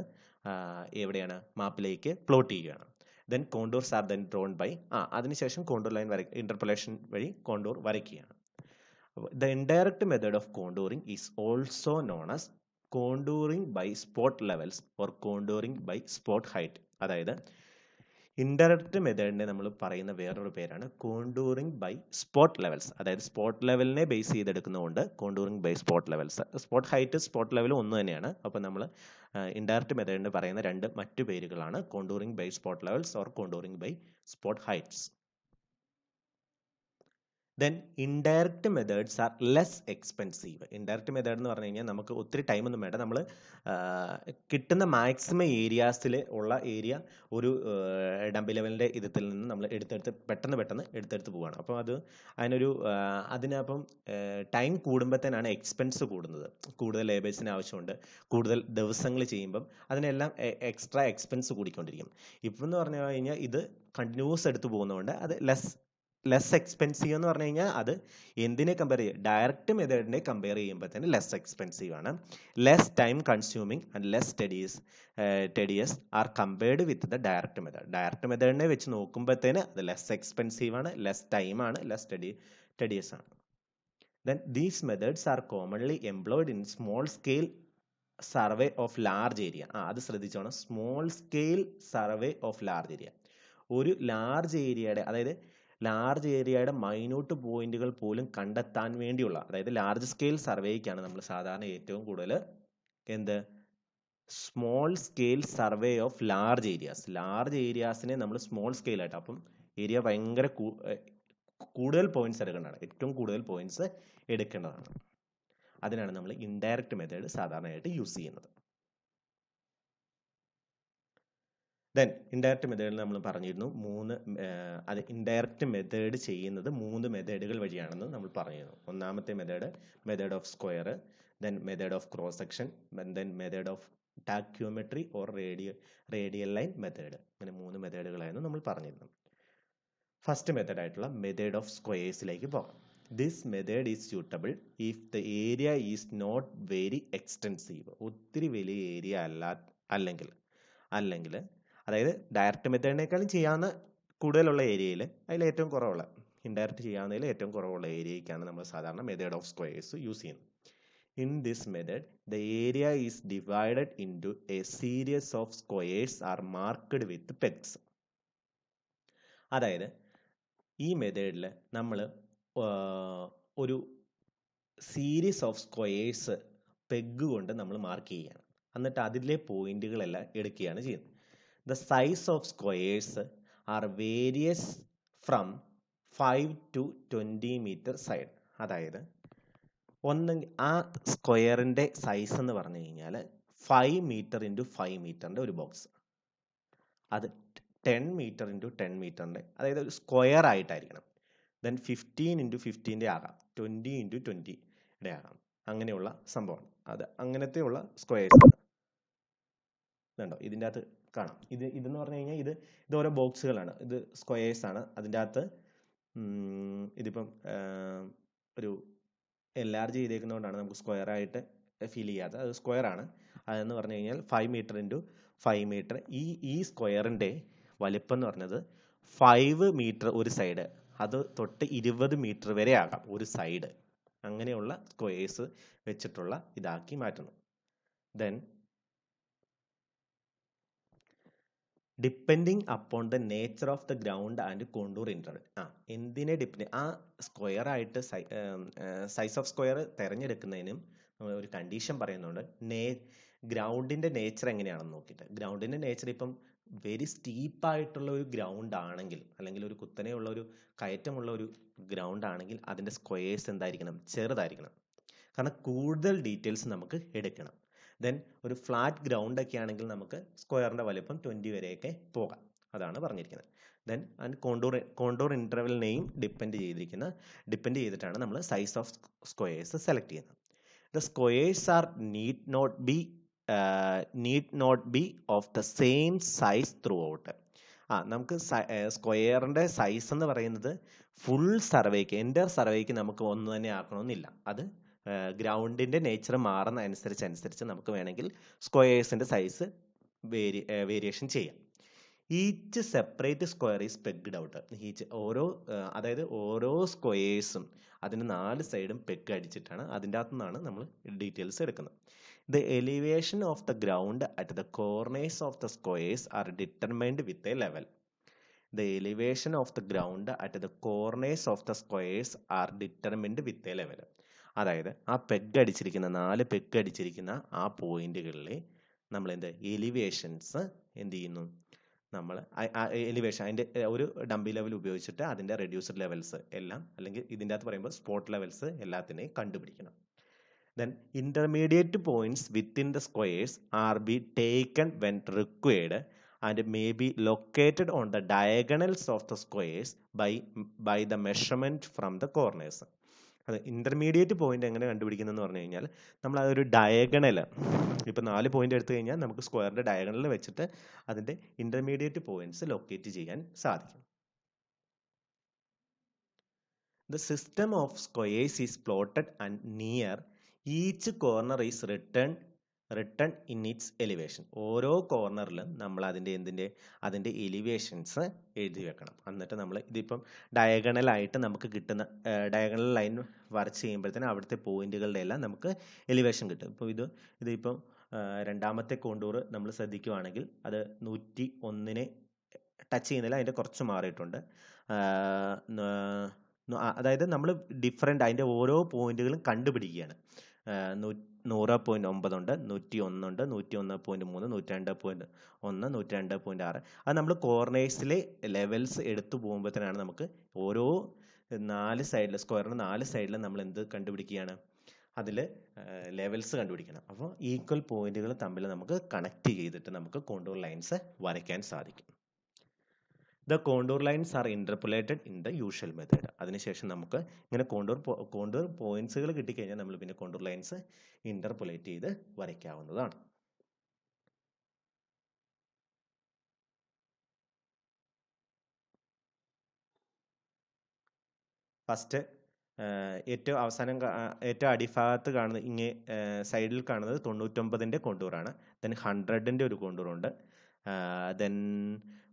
എവിടെയാണ്, മാപ്പിലേക്ക് പ്ലോട്ട് ചെയ്യുകയാണ്. Then contours are then drawn by അതിനുശേഷം കോണ്ടൂർ ലൈൻ ഇന്റർപൊലേഷൻ വഴി കോണ്ടൂർ വരയ്ക്കുകയാണ്. The indirect method of contouring is also known as contouring by spot levels or contouring by spot height. അതായത് indirect മെത്തേഡിനെ നമ്മൾ പറയുന്ന വേറൊരു പേരാണ് കോണ്ടൂറിങ് ബൈ സ്പോട്ട് ലെവൽസ്. അതായത് സ്പോട്ട് ലെവലിനെ ബേസ് ചെയ്തെടുക്കുന്നതുകൊണ്ട് contouring by spot levels. Spot height spot level ഒന്ന് തന്നെയാണ്. അപ്പോൾ നമ്മൾ ഇൻഡയറക്റ്റ് മെത്തേഡിന് പറയുന്ന മറ്റു പേരുകളാണ് contouring by spot levels or contouring by spot heights. Then indirect methods are less expensive. Indirect method എന്ന് പറഞ്ഞു കഴിഞ്ഞാൽ നമുക്ക് ഒത്തിരി ടൈമൊന്നും വേണ്ട. നമ്മൾ കിട്ടുന്ന മാക്സിമം ഏരിയാസിൽ ഉള്ള ഏരിയ ഒരു ഡംപ് ലെവലിൻ്റെ ഇതിൽ നിന്ന് നമ്മൾ പെട്ടെന്ന് എടുത്തെടുത്ത് പോവുകയാണ്. അപ്പോൾ അതിനപ്പം ടൈം കൂടുമ്പോഴത്തേനാണ് എക്സ്പെൻസ് കൂടുന്നത്. കൂടുതൽ ലേബേഴ്സിന് ആവശ്യമുണ്ട്, കൂടുതൽ ദിവസങ്ങൾ ചെയ്യുമ്പം അതിനെല്ലാം എക്സ്ട്രാ എക്സ്പെൻസ് കൂടിക്കൊണ്ടിരിക്കും. ഇപ്പം എന്ന് പറഞ്ഞു കഴിഞ്ഞാൽ ഇത് കണ്ടിന്യൂസ് എടുത്ത് പോകുന്നതുകൊണ്ട് അത് ലെസ് എക്സ്പെൻസീവ് എന്ന് പറഞ്ഞു കഴിഞ്ഞാൽ അത് എന്തിനെ കമ്പയർ ചെയ്യുക, ഡയറക്റ്റ് മെത്തേഡിനെ കമ്പയർ ചെയ്യുമ്പോൾ തന്നെ ലെസ് എക്സ്പെൻസീവ് ആണ്. Less time consuming and less tedious are compared with the direct method. Direct മെത്തേഡിനെ വെച്ച് നോക്കുമ്പോഴത്തേന് അത് ലെസ് എക്സ്പെൻസീവ് ആണ്, ലെസ് ടൈം ആണ്, ലെസ് ടെഡിയസ് ആണ്. Then these methods are commonly employed in small scale survey of large area. അത് ശ്രദ്ധിച്ചോണം, small scale survey of large area. ഒരു ലാർജ് ഏരിയയുടെ, അതായത് ലാർജ് ഏരിയയുടെ മൈന്യൂട്ട് പോയിന്റുകൾ പോലും കണ്ടെത്താൻ വേണ്ടിയുള്ള, അതായത് ലാർജ് സ്കെയിൽ സർവേക്കാണ് നമ്മൾ സാധാരണ ഏറ്റവും കൂടുതൽ small scale survey of large ഏരിയാസിനെ നമ്മൾ സ്മോൾ സ്കെയിൽ ആയിട്ട്, അപ്പം ഏരിയ ഭയങ്കര കൂടുതൽ പോയിന്റ്സ് എടുക്കേണ്ടതാണ്, ഏറ്റവും കൂടുതൽ പോയിന്റ്സ് എടുക്കേണ്ടതാണ്. അതിനാണ് നമ്മൾ ഇൻഡയറക്റ്റ് മെത്തേഡ് സാധാരണയായിട്ട് യൂസ് ചെയ്യുന്നത്. ദെൻ ഇൻഡയറക്റ്റ് മെത്തേഡിൽ നമ്മൾ പറഞ്ഞിരുന്നു അത് ഇൻഡയറക്റ്റ് മെത്തേഡ് ചെയ്യുന്നത് 3 മെത്തേഡുകൾ വഴിയാണെന്ന് നമ്മൾ പറഞ്ഞിരുന്നു. ഒന്നാമത്തെ method of square, then method of cross section, then method of tacheometry or radial line method. അങ്ങനെ 3 മെത്തേഡുകളായിരുന്നു നമ്മൾ പറഞ്ഞിരുന്നു. ഫസ്റ്റ് മെത്തേഡ് ആയിട്ടുള്ള മെത്തേഡ് ഓഫ് സ്ക്വയേഴ്സിലേക്ക് പോകാം. This method is suitable if the area is not very extensive. ഒത്തിരി വലിയ area അല്ലെങ്കിൽ അതായത് ഡയറക്റ്റ് മെത്തേഡിനേക്കാളും ചെയ്യാവുന്ന കൂടുതലുള്ള ഏരിയയിൽ ഏറ്റവും കുറവുള്ള, ഇൻഡയറക്റ്റ് ചെയ്യാവുന്നതിൽ ഏറ്റവും കുറവുള്ള ഏരിയയ്ക്കാണ് നമ്മൾ സാധാരണ മെത്തേഡ് ഓഫ് സ്ക്വയേഴ്സ് യൂസ് ചെയ്യുന്നത്. In this method the area is divided into A series of squares R marked with pegs. അതായത് ഈ മെത്തേഡിൽ നമ്മൾ ഒരു സീരീസ് ഓഫ് സ്ക്വയേഴ്സ് പെഗ് കൊണ്ട് നമ്മൾ മാർക്ക് ചെയ്യുകയാണ്. എന്നിട്ട് അതിലെ പോയിന്റുകളെല്ലാം എടുക്കുകയാണ് ചെയ്യുന്നത്. The size of squares are various from 5 to 20 meter side. അതായത് ആ സ്ക്വയറിൻ്റെ സൈസ് എന്ന് പറഞ്ഞു കഴിഞ്ഞാൽ 5 മീറ്റർ ഇൻറ്റു 5 മീറ്ററിൻ്റെ ഒരു ബോക്സ്, അത് 10 മീറ്റർ ഇൻറ്റു 10 മീറ്ററിൻ്റെ, അതായത് ഒരു സ്ക്വയർ ആയിട്ടായിരിക്കണം. ദെൻ 15 ഇൻറ്റു 15ൻ്റെ ആകാം, 20 ഇൻറ്റു 20യുടെ ആകാം. അങ്ങനെയുള്ള സംഭവമാണ് അത്. അങ്ങനത്തെയുള്ള സ്ക്വയേഴ്സ് ഇതുണ്ടോ ഇതിൻ്റെ അകത്ത് കാണാം. ഇതെന്ന് പറഞ്ഞു കഴിഞ്ഞാൽ ഇത് ഓരോ ബോക്സുകളാണ്, ഇത് സ്ക്വയേഴ്സ് ആണ്. അതിൻ്റെ അകത്ത് ഇതിപ്പം ഒരു എൻലാർജ് ചെയ്തേക്കുന്നതുകൊണ്ടാണ് നമുക്ക് സ്ക്വയർ ആയിട്ട് ഫീൽ ചെയ്യാത്തത്. അത് സ്ക്വയർ ആണ്. അതെന്ന് പറഞ്ഞു കഴിഞ്ഞാൽ 5 മീറ്റർ ഇൻറ്റു 5 മീറ്റർ. ഈ സ്ക്വയറിൻ്റെ വലിപ്പം എന്ന് പറഞ്ഞത് 5 മീറ്റർ ഒരു സൈഡ്, അത് തൊട്ട് 20 മീറ്റർ വരെ ആകാം ഒരു സൈഡ്. അങ്ങനെയുള്ള സ്ക്വയേഴ്സ് വെച്ചിട്ടുള്ള ഇതാക്കി മാറ്റുന്നു. Then depending upon the nature of the ground and contour interval. എന്തിനെ ഡിപ്പെൻഡ്, ആ സ്ക്വയർ ആയിട്ട് സൈസ് ഓഫ് സ്ക്വയർ തിരഞ്ഞെടുക്കുന്നതിനും ഒരു കണ്ടീഷൻ പറയുന്നുണ്ട്. ഗ്രൗണ്ടിൻ്റെ നേച്ചർ എങ്ങനെയാണെന്ന് നോക്കിയിട്ട്. ഗ്രൗണ്ടിൻ്റെ നേച്ചർ ഇപ്പം വെരി സ്റ്റീപ്പായിട്ടുള്ള ഒരു ഗ്രൗണ്ട് ആണെങ്കിൽ, അല്ലെങ്കിൽ ഒരു കുത്തനെയുള്ള ഒരു കയറ്റമുള്ള ഒരു ഗ്രൗണ്ട് ആണെങ്കിൽ അതിൻ്റെ സ്ക്വയേഴ്സ് എന്തായിരിക്കണം? ചെറുതായിരിക്കണം. കാരണം കൂടുതൽ ഡീറ്റെയിൽസ് നമുക്ക് എടുക്കണം. ദെൻ ഒരു ഫ്ലാറ്റ് ഗ്രൗണ്ട് ഒക്കെ ആണെങ്കിൽ നമുക്ക് സ്ക്വയറിൻ്റെ വലിപ്പം 20 വരെയൊക്കെ പോകാം. അതാണ് പറഞ്ഞിരിക്കുന്നത്. ദെൻ കോണ്ടൂർ ഇൻ്റർവെലിനെയും ഡിപ്പെൻഡ് ചെയ്തിട്ടാണ് നമ്മൾ സൈസ് ഓഫ് സ്ക്വയേഴ്സ് സെലക്ട് ചെയ്യുന്നത്. The squares are need not be of the same size throughout. നമുക്ക് സ്ക്വയറിൻ്റെ സൈസ് എന്ന് പറയുന്നത് ഫുൾ സർവേക്ക്, എൻ്റർ സർവേക്ക് നമുക്ക് ഒന്ന് തന്നെ ആക്കണമെന്നില്ല. അത് ഗ്രൗണ്ടിൻ്റെ നേച്ചർ മാറുന്ന അനുസരിച്ച് നമുക്ക് വേണമെങ്കിൽ സ്ക്വയേഴ്സിൻ്റെ സൈസ് വേരിയേഷൻ ചെയ്യാം. Each separate square is pegged out. അതായത് ഓരോ സ്ക്വയേഴ്സും അതിന് 4 സൈഡും പെഗ് അടിച്ചിട്ടാണ് അതിൻ്റെ അകത്തു നിന്നാണ് നമ്മൾ ഡീറ്റെയിൽസ് എടുക്കുന്നത്. The elevation of the ground at the corners of the squares R determined with a level. The elevation of the ground at the corners of the squares are determined with a level. അതായത് ആ peg അടിച്ചിരിക്കുന്ന 4 peg അടിച്ചിരിക്കുന്ന ആ പോയിന്റുകളിൽ നമ്മൾ elevations എന്ത് ചെയ്യുന്നു? നമ്മൾ elevation അതിൻ്റെ ഒരു ഡംബി ലെവൽ ഉപയോഗിച്ചിട്ട് അതിൻ്റെ റെഡ്യൂസ്ഡ് ലെവൽസ് എല്ലാം, അല്ലെങ്കിൽ ഇതിൻ്റെ അകത്ത് പറയുമ്പോൾ സ്പോട്ട് ലെവൽസ് എല്ലാത്തിനെയും കണ്ടുപിടിക്കണം. Then intermediate points within the squares are be taken when required and may be located on the diagonals of the squares by the measurement from the corners. അത് intermediate point എങ്ങനെ കണ്ടുപിടിക്കുന്നതെന്ന് പറഞ്ഞു കഴിഞ്ഞാൽ നമ്മൾ അതൊരു diagonal, ഇപ്പോൾ 4 point എടുത്തു കഴിഞ്ഞാൽ നമുക്ക് സ്ക്വയറിൻ്റെ ഡയഗണൽ വെച്ചിട്ട് അതിൻ്റെ ഇൻ്റർമീഡിയറ്റ് പോയിന്റ്സ് ലൊക്കേറ്റ് ചെയ്യാൻ സാധിക്കും. The system of squares is plotted and near each corner is written in its elevation. ഓരോ കോർണറിലും നമ്മൾ അതിൻ്റെ എലിവേഷൻസ് എഴുതി വെക്കണം. എന്നിട്ട് നമ്മൾ ഇതിപ്പം ഡയഗണലായിട്ട് നമുക്ക് കിട്ടുന്ന ഡയഗണൽ ലൈൻ വരച്ച് ചെയ്യുമ്പോഴത്തേനും അവിടുത്തെ പോയിന്റുകളുടെ എല്ലാം നമുക്ക് എലിവേഷൻ കിട്ടും. ഇപ്പോൾ ഇതിപ്പം രണ്ടാമത്തെ കോണ്ടൂർ നമ്മൾ ശ്രദ്ധിക്കുകയാണെങ്കിൽ അത് 101 ടച്ച് ചെയ്യുന്നില്ല, അതിൻ്റെ കുറച്ച് മാറിയിട്ടുണ്ട്. അതായത് നമ്മൾ ഡിഫറെൻ്റ് അതിൻ്റെ ഓരോ പോയിന്റുകളും കണ്ടുപിടിക്കുകയാണ്. 100.9 ഉണ്ട്, 101 ഉണ്ട്, 101.3, 102.1, 102.6. അത് നമ്മൾ കോർണേഴ്സിലെ ലെവൽസ് എടുത്തു പോകുമ്പോഴത്തേനാണ് നമുക്ക് ഓരോ 4 സൈഡിൽ, സ്ക്വയറിന് 4 സൈഡിലും നമ്മൾ എന്ത് കണ്ടുപിടിക്കുകയാണ്? അതിൽ ലെവൽസ് കണ്ടുപിടിക്കണം. അപ്പോൾ ഈക്വൽ പോയിന്റുകൾ തമ്മിൽ നമുക്ക് കണക്ട് ചെയ്തിട്ട് നമുക്ക് കോണ്ടൂർ ലൈൻസ് വരയ്ക്കാൻ സാധിക്കും. The contour lines are interpolated in the usual method. അതിനുശേഷം നമുക്ക് ഇങ്ങനെ കോണ്ടൂർ പോയിന്റ്സുകൾ കിട്ടിക്കഴിഞ്ഞാൽ നമ്മൾ പിന്നെ കോണ്ടൂർ ലൈൻസ് ഇന്റർപൊലേറ്റ് ചെയ്ത് വരയ്ക്കാവുന്നതാണ്. ഫസ്റ്റ് ഏറ്റവും അടിഭാഗത്ത് കാണുന്ന സൈഡിൽ കാണുന്നത് 99ൻ്റെ കോണ്ടൂറാണ്. ദെൻ 100ൻ്റെ ഒരു കോണ്ടൂറുണ്ട്. ദെൻ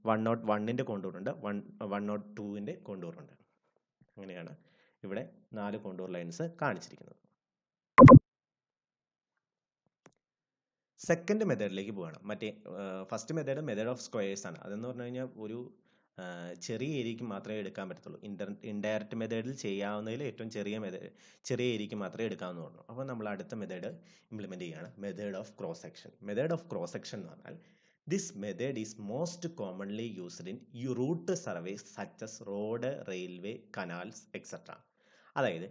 101ൻ്റെ കോണ്ടൂറുണ്ട്, 102ൻ്റെ കോണ്ടൂറുണ്ട്. അങ്ങനെയാണ് ഇവിടെ 4 കോണ്ടൂർ ലൈൻസ് കാണിച്ചിരിക്കുന്നത്. സെക്കൻഡ് മെത്തേഡിലേക്ക് പോവുകയാണ്. ഫസ്റ്റ് മെത്തേഡ് ഓഫ് സ്ക്വയേഴ്സ് ആണ്. അതെന്ന് പറഞ്ഞു കഴിഞ്ഞാൽ ഒരു ചെറിയ ഏരിയയ്ക്ക് മാത്രമേ എടുക്കാൻ പറ്റത്തുള്ളൂ. ഇൻഡയറക്റ്റ് മെത്തേഡിൽ ചെയ്യാവുന്നതിൽ ഏറ്റവും ചെറിയ ഏരിയയ്ക്ക് മാത്രമേ എടുക്കാവുന്നുള്ളൂ. അപ്പോൾ നമ്മൾ അടുത്ത മെത്തേഡ് ഇംപ്ലിമെൻറ്റ് ചെയ്യുകയാണ്, method of cross section. Method of cross section എന്ന് പറഞ്ഞാൽ this method is most commonly used in route surveys such as road, railway, canals, etc. അതായത്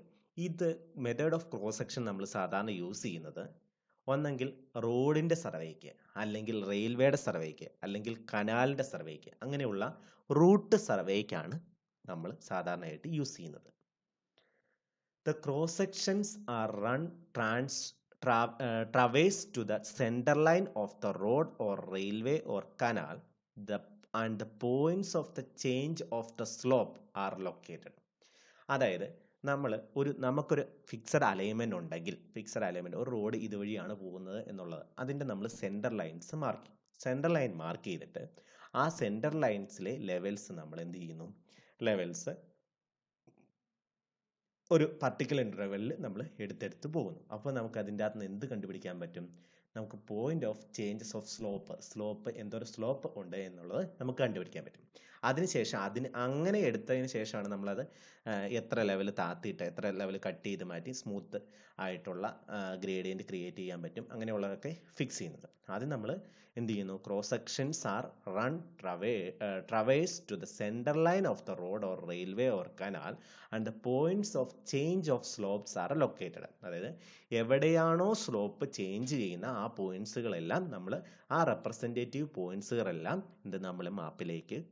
ഇത് മെത്തേഡ് ഓഫ് ക്രോസ് സെക്ഷൻ നമ്മൾ സാധാരണ യൂസ് ചെയ്യുന്നത് ഒന്നെങ്കിൽ റോഡിൻ്റെ സർവേക്ക്, അല്ലെങ്കിൽ റെയിൽവേയുടെ സർവേക്ക്, അല്ലെങ്കിൽ കനാലിൻ്റെ സർവേക്ക്, അങ്ങനെയുള്ള റൂട്ട് സർവേക്കാണ് നമ്മൾ സാധാരണയായിട്ട് യൂസ് ചെയ്യുന്നത്. The cross sections are run traverse to the center line of the road or railway or canal, and the points of the change of the slope are located. അതായത് നമുക്കൊരു ഫിക്സഡ് അലൈൻമെൻറ്റ് ഉണ്ടെങ്കിൽ, fixed alignment ഒരു road ഇതുവഴിയാണ് പോകുന്നത് എന്നുള്ളത്, അതിൻ്റെ നമ്മൾ centre lines mark ചെയ്യും. Centre line mark ചെയ്തിട്ട് ആ സെൻറ്റർ ലൈൻസിലെ ലെവൽസ് നമ്മൾ എന്ത് ചെയ്യുന്നു, ലെവൽസ് ഒരു പർട്ടിക്കുലർ ഇൻ്റർവെല്ലിൽ നമ്മൾ എടുത്തെടുത്ത് പോകുന്നു. അപ്പോൾ നമുക്ക് അതിൻ്റെ അകത്ത് നിന്ന് എന്ത് കണ്ടുപിടിക്കാൻ പറ്റും, നമുക്ക് point of changes of slope എന്തൊരു സ്ലോപ്പ് ഉണ്ട് എന്നുള്ളത് നമുക്ക് കണ്ടുപിടിക്കാൻ പറ്റും. അതിനുശേഷം അങ്ങനെ എടുത്തതിന് ശേഷമാണ് നമ്മളത് എത്ര ലെവൽ താത്തിയിട്ട് എത്ര ലെവൽ കട്ട് ചെയ്ത് മാറ്റി സ്മൂത്ത് ആയിട്ടുള്ള ഗ്രേഡിയൻറ്റ് ക്രിയേറ്റ് ചെയ്യാൻ പറ്റും, അങ്ങനെയുള്ളതൊക്കെ ഫിക്സ് ചെയ്യുന്നത്. ആദ്യം നമ്മൾ എന്ത് ചെയ്യുന്നു, cross sections are run traverse to the centre line of the road or railway or canal and the points of change of slopes are located. അതായത് എവിടെയാണോ സ്ലോപ്പ് ചേഞ്ച് ചെയ്യുന്ന ആ പോയിന്റ്സുകളെല്ലാം നമ്മൾ ആ റെപ്രസെൻറ്റേറ്റീവ് പോയിന്റ്സുകളെല്ലാം നമ്മൾ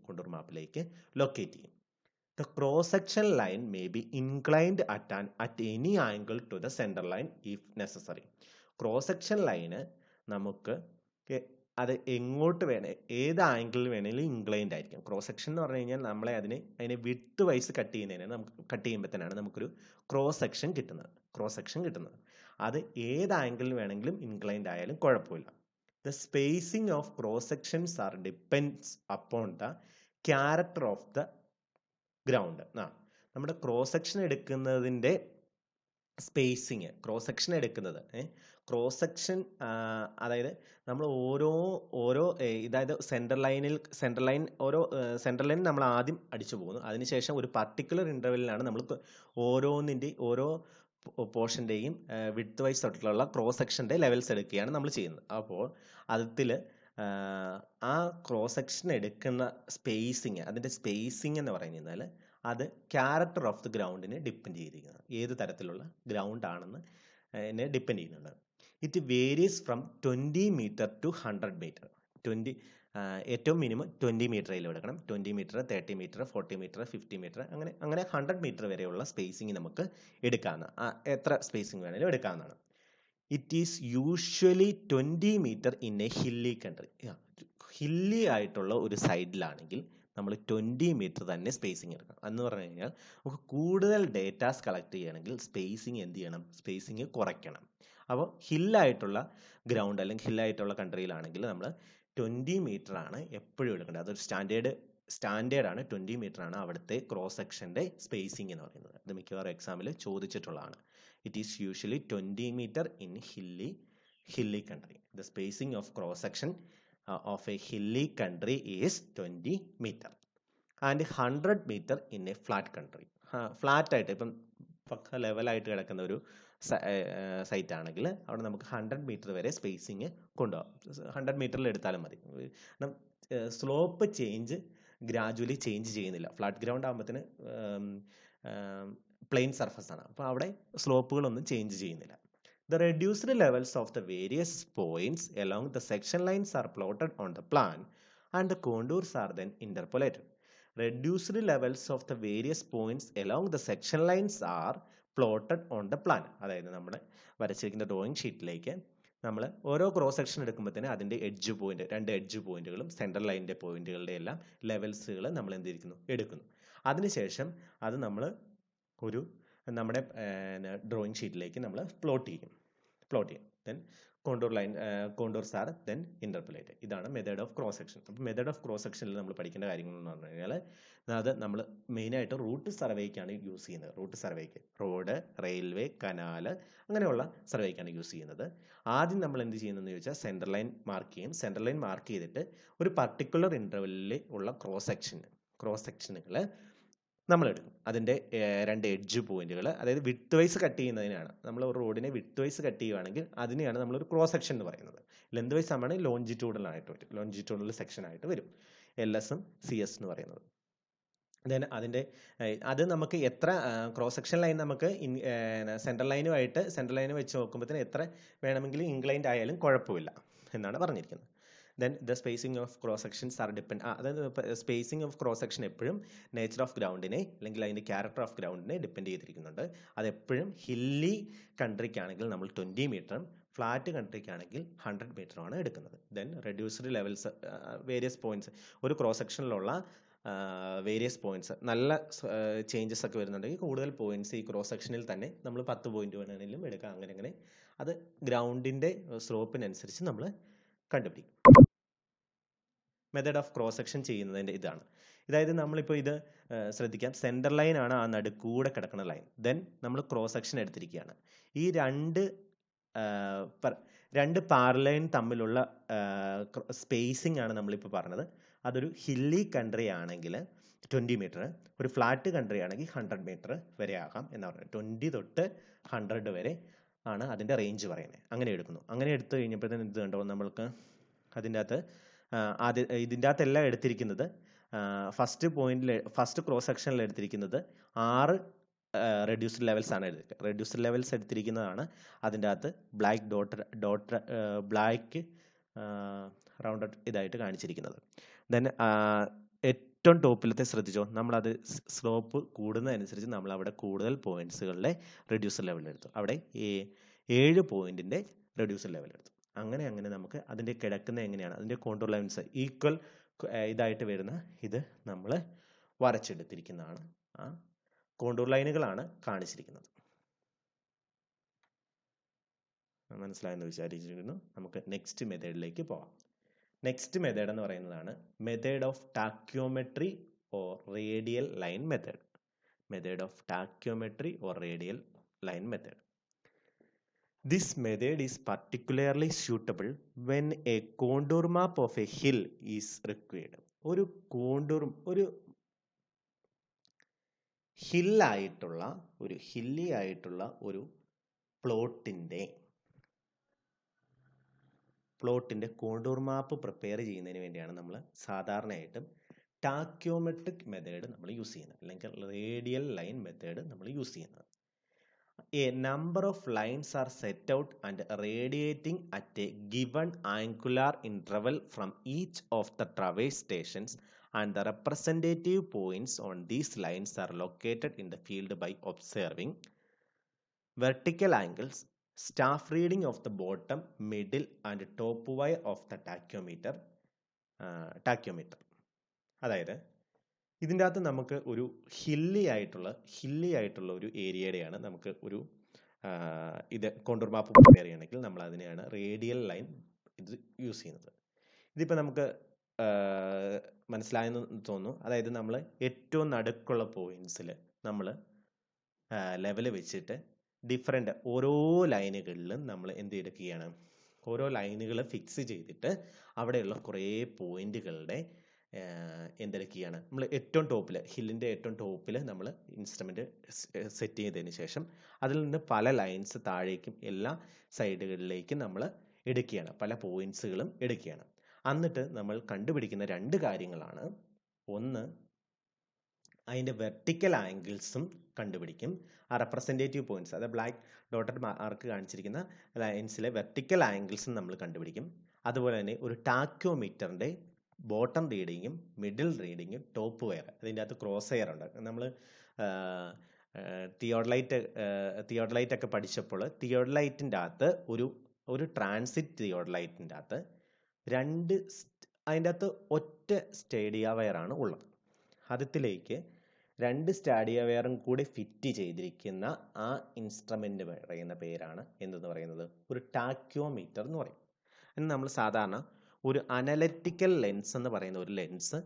കൊണ്ടൂർ മാപ്പിലേക്ക് ലൊക്കേറ്റ് ചെയ്യും. The cross-section line may be inclined at any angle to the center line if necessary. Cross-section line നമുക്ക് അത് എങ്ങോട്ട് ഏത് ആംഗിളിൽ വേണമെങ്കിലും ഇൻക്ലൈൻഡ് ആയിരിക്കും. ക്രോസ് സെക്ഷൻ എന്ന് പറഞ്ഞു കഴിഞ്ഞാൽ അതിനെ വിഡ്ത്ത് വൈസ് കട്ട് ചെയ്യുമ്പോഴത്തേനാണ് നമുക്കൊരു ക്രോസ് സെക്ഷൻ കിട്ടുന്നത്. അത് ഏത് ആംഗിളിൽ വേണമെങ്കിലും ഇൻക്ലൈൻഡ് ആയാലും കുഴപ്പമില്ല. The spacing of cross sections depends upon the character of the ground. നമ്മുടെ ക്രോസ് സെക്ഷൻ എടുക്കുന്നതിൻ്റെ സ്പേസിങ്, ക്രോസ് സെക്ഷൻ അതായത് നമ്മൾ അതായത് സെൻട്രൽ ലൈൻ നമ്മൾ ആദ്യം അടിച്ചു പോകുന്നു. അതിനുശേഷം ഒരു പർട്ടിക്കുലർ ഇൻ്റർവെല്ലിലാണ് നമ്മൾ ഓരോ പോർഷൻ്റെയും വിഡ്ത്ത് വൈസ് തൊട്ടുള്ള ക്രോസ് സെക്ഷൻ്റെ ലെവൽസ് എടുക്കുകയാണ് നമ്മൾ ചെയ്യുന്നത്. അപ്പോൾ ആ ക്രോസ് സെക്ഷൻ എടുക്കുന്ന അതിൻ്റെ സ്പേസിങ് എന്ന് പറഞ്ഞു കഴിഞ്ഞാൽ അത് ക്യാരക്ടർ ഓഫ് ദി ഗ്രൗണ്ടിനെ ഡിപ്പെൻഡ് ചെയ്തിരിക്കുന്നത്, ഏത് തരത്തിലുള്ള ഗ്രൗണ്ട് ആണെന്ന് ഡിപ്പെൻഡ് ചെയ്യുന്നുണ്ട്. It varies from 20 metre to 100 metre. ഏറ്റവും മിനിമം 20 മീറ്ററിൽ എടുക്കണം. 20 മീറ്റർ, 30 മീറ്റർ, 40 മീറ്റർ, 50 മീറ്റർ, അങ്ങനെ 100 മീറ്റർ വരെയുള്ള സ്പേസിങ് നമുക്ക് എത്ര സ്പേസിങ് വേണമെങ്കിലും എടുക്കാവുന്നതാണ്. It is usually 20 metre in a hilly country. Hilly ആയിട്ടുള്ള ഒരു സൈഡിലാണെങ്കിൽ നമ്മൾ 20 മീറ്റർ തന്നെ സ്പേസിങ് എടുക്കണം. എന്ന് പറഞ്ഞു കഴിഞ്ഞാൽ നമുക്ക് കൂടുതൽ ഡേറ്റാസ് കളക്ട് ചെയ്യണമെങ്കിൽ സ്പേസിങ് കുറയ്ക്കണം. അപ്പോൾ ഹില്ലായിട്ടുള്ള ഗ്രൗണ്ട് അല്ലെങ്കിൽ ഹില്ലായിട്ടുള്ള കൺട്രിയിലാണെങ്കിൽ നമ്മൾ 20 മീറ്റർ ആണ് എപ്പോഴും എടുക്കേണ്ടത്. അതൊരു സ്റ്റാൻഡേർഡാണ്. 20 മീറ്റർ ആണ് അവിടുത്തെ ക്രോസ് സെക്ഷൻ്റെ സ്പേസിങ് എന്ന് പറയുന്നത്. അത് മിക്കവാറും എക്സാമിൽ ചോദിച്ചിട്ടുള്ളതാണ്. It is usually 20 meter in hilly country. The spacing of cross section of a hilly country is 20 meter and 100 meter in a flat country. Flat ആയിട്ട് ഇപ്പം ലെവലായിട്ട് കിടക്കുന്ന ഒരു സൈറ്റ് ആണെങ്കിൽ അവിടെ നമുക്ക് 100 മീറ്റർ വരെ സ്പേസിങ് കൊണ്ടുപോകാം. 100 മീറ്ററിൽ എടുത്താലും മതി. സ്ലോപ്പ് ഗ്രാജുവലി ചേഞ്ച് ചെയ്യുന്നില്ല. ഫ്ലാറ്റ് ഗ്രൗണ്ട് ആകുമ്പോഴത്തേന് പ്ലെയിൻ സർഫസ് ആണ്, അപ്പോൾ അവിടെ സ്ലോപ്പുകളൊന്നും ചേഞ്ച് ചെയ്യുന്നില്ല. The reduced levels of the various points along the section lines are plotted on the plan and the contours are then interpolated. Reduced levels of the various points along the section lines are plotted on the plan. അതായത് നമ്മൾ വരച്ചിരിക്കുന്ന drawing ഷീറ്റിലേക്ക് നമ്മൾ ഓരോ cross section എടുക്കുമ്പോഴത്തേന് അതിൻ്റെ രണ്ട് edge പോയിന്റുകളും central ലൈനിൻ്റെ പോയിന്റുകളുടെ എല്ലാം ലെവൽസുകൾ നമ്മൾ എടുക്കുന്നു. അതിനുശേഷം അത് നമ്മൾ നമ്മുടെ ഡ്രോയിങ് ഷീറ്റിലേക്ക് നമ്മൾ പ്ലോട്ട് ചെയ്യും. Then contours are then interpolated. ഇതാണ് മെത്തേഡ് ഓഫ് ക്രോസ് സെക്ഷൻ. അപ്പോൾ മെത്തേഡ് ഓഫ് ക്രോസ് സെക്ഷനിൽ നമ്മൾ പഠിക്കേണ്ട കാര്യങ്ങൾ എന്ന് പറഞ്ഞു കഴിഞ്ഞാൽ അത് നമ്മൾ മെയിനായിട്ട് റൂട്ട് സർവേക്കാണ് യൂസ് ചെയ്യുന്നത്. റോഡ്, റെയിൽവേ, കനാൽ അങ്ങനെയുള്ള സർവേക്കാണ് യൂസ് ചെയ്യുന്നത്. ആദ്യം നമ്മൾ എന്ത് ചെയ്യുന്നതെന്ന് ചോദിച്ചാൽ സെൻട്രൽ ലൈൻ മാർക്ക് ചെയ്യും. സെൻട്രൽ ലൈൻ മാർക്ക് ചെയ്തിട്ട് ഒരു പർട്ടിക്കുലർ ഇൻ്റർവെല്ലിൽ ഉള്ള ക്രോസ് സെക്ഷനുകൾ നമ്മളെടുക്കും. അതിൻ്റെ രണ്ട് എഡ്ജ് പോയിന്റുകൾ, അതായത് വിഡ്ത്ത് വൈസ് കട്ട് ചെയ്യുന്നതിനാണ്. നമ്മൾ ഒരു റോഡിനെ വിഡ്ത്ത് വൈസ് കട്ട് ചെയ്യുകയാണെങ്കിൽ അതിനെയാണ് നമ്മളൊരു ക്രോസ് സെക്ഷൻ എന്ന് പറയുന്നത്. ലെന്ത് വൈസ് ആകുമ്പോൾ ലോഞ്ചിറ്റ്യൂഡൽ സെക്ഷൻ ആയിട്ട് വരും. LS-ഉം CS എന്ന് പറയുന്നത്. ദെൻ അത് നമുക്ക് എത്ര ക്രോസ് സെക്ഷൻ ലൈൻ നമുക്ക് സെൻട്രൽ ലൈന് വെച്ച് നോക്കുമ്പോഴത്തേന് എത്ര വേണമെങ്കിലും ഇൻക്ലൈൻഡ് ആയാലും കുഴപ്പമില്ല എന്നാണ് പറഞ്ഞിരിക്കുന്നത്. Then the spacing of cross sections are അതായത് spacing of cross section എപ്പോഴും നേച്ചർ ഓഫ് ഗ്രൗണ്ടിനെ അല്ലെങ്കിൽ അതിൻ്റെ ക്യാരക്ടർ ഓഫ് ഗ്രൗണ്ടിനെ ഡിപ്പെൻഡ് ചെയ്തിരിക്കുന്നുണ്ട്. അതെപ്പോഴും ഹില്ലി കൺട്രിക്കാണെങ്കിൽ നമ്മൾ 20 മീറ്ററും ഫ്ലാറ്റ് കൺട്രിക്കാണെങ്കിൽ 100 മീറ്ററുമാണ് എടുക്കുന്നത്. Then reduced levels various points ഒരു ക്രോസ് സെക്ഷനിലുള്ള വേരിയസ് പോയിന്റ്സ് നല്ല ചേഞ്ചസ് ഒക്കെ വരുന്നുണ്ടെങ്കിൽ കൂടുതൽ പോയിന്റ്സ് ഈ ക്രോസ് സെക്ഷനിൽ തന്നെ നമ്മൾ 10 പോയിന്റ് വേണമെങ്കിലും എടുക്കാം. അങ്ങനെ അത് ഗ്രൗണ്ടിൻ്റെ സ്ലോപ്പിനനുസരിച്ച് നമ്മൾ കണ്ടുപിടിക്കും. മെത്തേഡ് ഓഫ് ക്രോസ് സെക്ഷൻ ചെയ്യുന്നതിൻ്റെ ഇതാണ്. അതായത് നമ്മളിപ്പോൾ ഇത് ശ്രദ്ധിക്കാം, സെൻറ്റർ ലൈൻ ആണ് ആ നടുക്കൂടെ കിടക്കുന്ന ലൈൻ. ദെൻ നമ്മൾ ക്രോസ് സെക്ഷൻ എടുത്തിരിക്കുകയാണ്. ഈ രണ്ട് പാരലൈൻ തമ്മിലുള്ള സ്പേസിംഗ് ആണ് നമ്മളിപ്പോൾ പറഞ്ഞത്. അതൊരു ഹില്ലി കൺട്രി ആണെങ്കിൽ 20 മീറ്റർ, ഒരു ഫ്ലാറ്റ് കൺട്രി ആണെങ്കിൽ 100 മീറ്റർ വരെ ആകാം എന്ന് പറഞ്ഞത്. 20 തൊട്ട് 100 വരെ ആണ് അതിൻ്റെ റേഞ്ച് പറയുന്നത്. അങ്ങനെ എടുക്കുന്നു. അങ്ങനെ എടുത്തു കഴിഞ്ഞപ്പോഴത്തേന് ഇത് കണ്ടോ, നമ്മൾക്ക് അതിൻ്റെ അകത്ത് ഇതിൻ്റെ അകത്തെല്ലാം എടുത്തിരിക്കുന്നത് ഫസ്റ്റ് ക്രോസ് സെക്ഷനിൽ എടുത്തിരിക്കുന്നത് 6 റെഡ്യൂസ്ഡ് ലെവൽസ് ആണ് എടുത്തിരിക്കുന്നത്. റെഡ്യൂസ്ഡ് ലെവൽസ് എടുത്തിരിക്കുന്നതാണ് അതിൻ്റെ അകത്ത് ബ്ലാക്ക് റൗണ്ടഡ് ഇതായിട്ട് കാണിച്ചിരിക്കുന്നത്. ദെൻ ഏറ്റവും ടോപ്പിലത്തെ ശ്രദ്ധിച്ചോ, നമ്മളത് സ്ലോപ്പ് കൂടുന്നതനുസരിച്ച് നമ്മൾ അവിടെ കൂടുതൽ പോയിന്റ്സുകളുടെ റെഡ്യൂസ്ഡ് ലെവൽ എടുത്തു. അവിടെ 7 പോയിന്റിൻ്റെ റെഡ്യൂസ്ഡ് ലെവൽ എടുത്തു. അങ്ങനെ നമുക്ക് അതിൻ്റെ കിടക്കുന്ന എങ്ങനെയാണ്, അതിൻ്റെ കോണ്ടൂർ ലൈൻസ് ഈക്വൽ ഇതായിട്ട് വരുന്ന ഇത് നമ്മൾ വരച്ചെടുത്തിരിക്കുന്നതാണ്. ആ കോണ്ടൂർ ലൈനുകളാണ് കാണിച്ചിരിക്കുന്നത്. മനസ്സിലായെന്ന് വിചാരിച്ചിരിക്കുന്നു. നമുക്ക് നെക്സ്റ്റ് മെത്തേഡിലേക്ക് പോകാം. നെക്സ്റ്റ് മെത്തേഡ് എന്ന് പറയുന്നതാണ് method of tacheometry or radial line method. Method of tacheometry or radial line method. This method is particularly suitable when a contour map of a hill is required. ഒരു hilly ആയിട്ടുള്ള ഒരു പ്ലോട്ടിൻ്റെ contour മാപ്പ് prepare ചെയ്യുന്നതിന് വേണ്ടിയാണ് നമ്മൾ സാധാരണയായിട്ടും tacheometric method നമ്മൾ use ചെയ്യുന്നത്, അല്ലെങ്കിൽ radial line method നമ്മൾ യൂസ് ചെയ്യുന്നത്. A number of lines are set out and radiating at a given angular interval from each of the traverse stations, and the representative points on these lines are located in the field by observing vertical angles, staff reading of the bottom, middle and top wire of the tachyometer. അതായത് ഇതിൻ്റെ അകത്ത് നമുക്ക് ഒരു hilly ആയിട്ടുള്ള ഒരു ഏരിയയുടെയാണ് നമുക്ക് ഒരു ഇത് കോണ്ടൂർ മാപ്പ് പ്രിപ്പയർ ചെയ്യണമെങ്കിൽ നമ്മൾ അതിനെയാണ് റേഡിയൽ ലൈൻ ഇത് യൂസ് ചെയ്യുന്നത്. ഇതിപ്പോൾ നമുക്ക് മനസ്സിലായെന്ന് തോന്നുന്നു. അതായത് നമ്മൾ ഏറ്റവും നടുക്കുള്ള പോയിന്റ്സിൽ നമ്മൾ ലെവൽ വെച്ചിട്ട് ഡിഫറെൻ്റ് ഓരോ ലൈനുകളിലും നമ്മൾ എന്ത് എടുക്കുകയാണ്, ഓരോ ലൈനുകൾ ഫിക്സ് ചെയ്തിട്ട് അവിടെയുള്ള കുറേ പോയിന്റുകളുടെ എന്തെടുക്കുകയാണ്, നമ്മൾ ഏറ്റവും ടോപ്പിൽ ഹില്ലിൻ്റെ ഏറ്റവും ടോപ്പിൽ നമ്മൾ ഇൻസ്ട്രുമെൻ്റ് സെറ്റ് ചെയ്തതിന് ശേഷം അതിൽ നിന്ന് പല ലൈൻസ് താഴേക്കും എല്ലാ സൈഡുകളിലേക്കും നമ്മൾ എടുക്കുകയാണ്, പല പോയിന്റ്സുകളും എടുക്കുകയാണ്. എന്നിട്ട് നമ്മൾ കണ്ടുപിടിക്കുന്ന 2 കാര്യങ്ങളാണ്. ഒന്ന്, അതിൻ്റെ വെർട്ടിക്കൽ ആംഗിൾസും കണ്ടുപിടിക്കും. ആ റെപ്രസെൻറ്റേറ്റീവ് പോയിന്റ്സ്, അതായത് ബ്ലാക്ക് ഡോട്ടഡ് മാർക്ക് കാണിച്ചിരിക്കുന്ന ലൈൻസിലെ വെർട്ടിക്കൽ ആംഗിൾസും നമ്മൾ കണ്ടുപിടിക്കും. അതുപോലെ തന്നെ ഒരു ടാക്യോമീറ്ററിൻ്റെ ബോട്ടം റീഡിങ്ങും മിഡിൽ റീഡിങ്ങും ടോപ്പ് വയർ, അതിൻ്റെ അകത്ത് ക്രോസ് വയർ ഉണ്ട്. നമ്മൾ തിയോഡലൈറ്റ് ഒക്കെ പഠിച്ചപ്പോൾ തിയോഡലൈറ്റിൻ്റെ അകത്ത് ഒരു ട്രാൻസിറ്റ് തിയോഡലൈറ്റിൻ്റെ അകത്ത് അതിൻ്റെ അകത്ത് ഒറ്റ സ്റ്റേഡിയ വയറാണ് ഉള്ളത്. അതിലേക്ക് 2 സ്റ്റേഡിയ വയറും കൂടി ഫിറ്റ് ചെയ്തിരിക്കുന്ന ആ ഇൻസ്ട്രുമെൻ്റ് പറയുന്ന പേരാണ് എന്തെന്ന് പറയുന്നത്, ഒരു ടാക്യോമീറ്റർ എന്ന് പറയും. എന്ന് നമ്മൾ സാധാരണ ഒരു അനലറ്റിക്കൽ ലെൻസ് എന്ന് പറയുന്ന ഒരു ലെൻസ്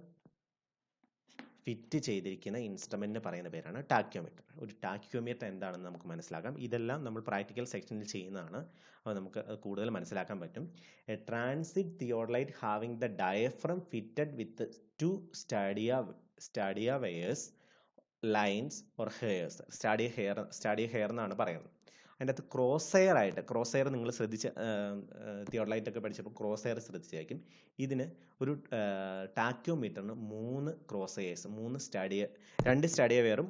ഫിറ്റ് ചെയ്തിരിക്കുന്ന ഇൻസ്ട്രുമെന്റിന് പറയുന്ന പേരാണ് ടാക്യോമീറ്റർ. ഒരു ടാക്യോമീറ്റർ എന്താണെന്ന് നമുക്ക് മനസ്സിലാക്കാം. ഇതെല്ലാം നമ്മൾ പ്രാക്ടിക്കൽ സെക്ഷനിൽ ചെയ്യുന്നതാണ്, അപ്പോൾ നമുക്ക് കൂടുതൽ മനസ്സിലാക്കാൻ പറ്റും. A transit theodolite having the diaphragm fitted with 2 stadia wires lines or hairs. Stadia hair എന്നാണ് പറയുന്നത്. അതിൻ്റെ അകത്ത് ക്രോസ് എയർ നിങ്ങൾ ശ്രദ്ധിച്ച് തിയോഡലൈറ്റ് ഒക്കെ പഠിച്ചപ്പോൾ ക്രോസ് എയർ ശ്രദ്ധിച്ചായിരിക്കും. ഇതിന് ഒരു ടാക്യോമീറ്ററിന് 3 ക്രോസ് എയേഴ്സ്, 2 സ്റ്റേഡിയ വെയറും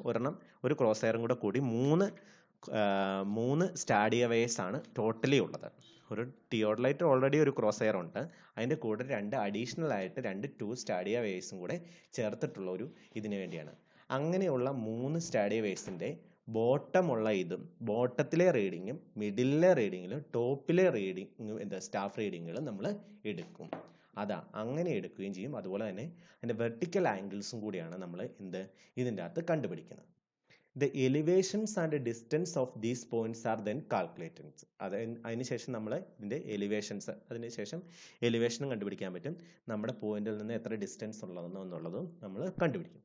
ഒരു ക്രോസ് എയറും കൂടി 3 സ്റ്റേഡിയ വെയേഴ്സ് ആണ് ടോട്ടലി ഉള്ളത്. ഒരു തിയോഡലൈറ്റ് ഓൾറെഡി ഒരു ക്രോസ് എയർ ഉണ്ട്, അതിൻ്റെ കൂടെ 2 അഡീഷണൽ ആയിട്ട് 2 സ്റ്റേഡിയ വെയേഴ്സും കൂടെ ചേർത്തിട്ടുള്ള ഒരു ഇതിന് വേണ്ടിയാണ്. അങ്ങനെയുള്ള 3 സ്റ്റേഡിയ വെയേഴ്സിൻ്റെ ബോട്ടമുള്ള ഇതും ബോട്ടത്തിലെ റീഡിങ്ങും മിഡിലെ റീഡിങ്ങിലും ടോപ്പിലെ റീഡിങ്ങും എന്താ സ്റ്റാഫ് റീഡിങ്ങുകളും നമ്മൾ എടുക്കും. അങ്ങനെ എടുക്കുകയും ചെയ്യും. അതുപോലെ തന്നെ അതിൻ്റെ വെർട്ടിക്കൽ ആംഗിൾസും കൂടിയാണ് നമ്മൾ ഇതിൻ്റെ അകത്ത് കണ്ടുപിടിക്കുന്നത്. The elevations and distance of these points are then calculated. അതിനുശേഷം നമ്മൾ ഇതിൻ്റെ എലിവേഷൻസ്, അതിനുശേഷം എലിവേഷനും കണ്ടുപിടിക്കാൻ പറ്റും. നമ്മുടെ പോയിന്റിൽ നിന്ന് എത്ര ഡിസ്റ്റൻസ് ഉള്ളതെന്നുള്ളതും നമ്മൾ കണ്ടുപിടിക്കും.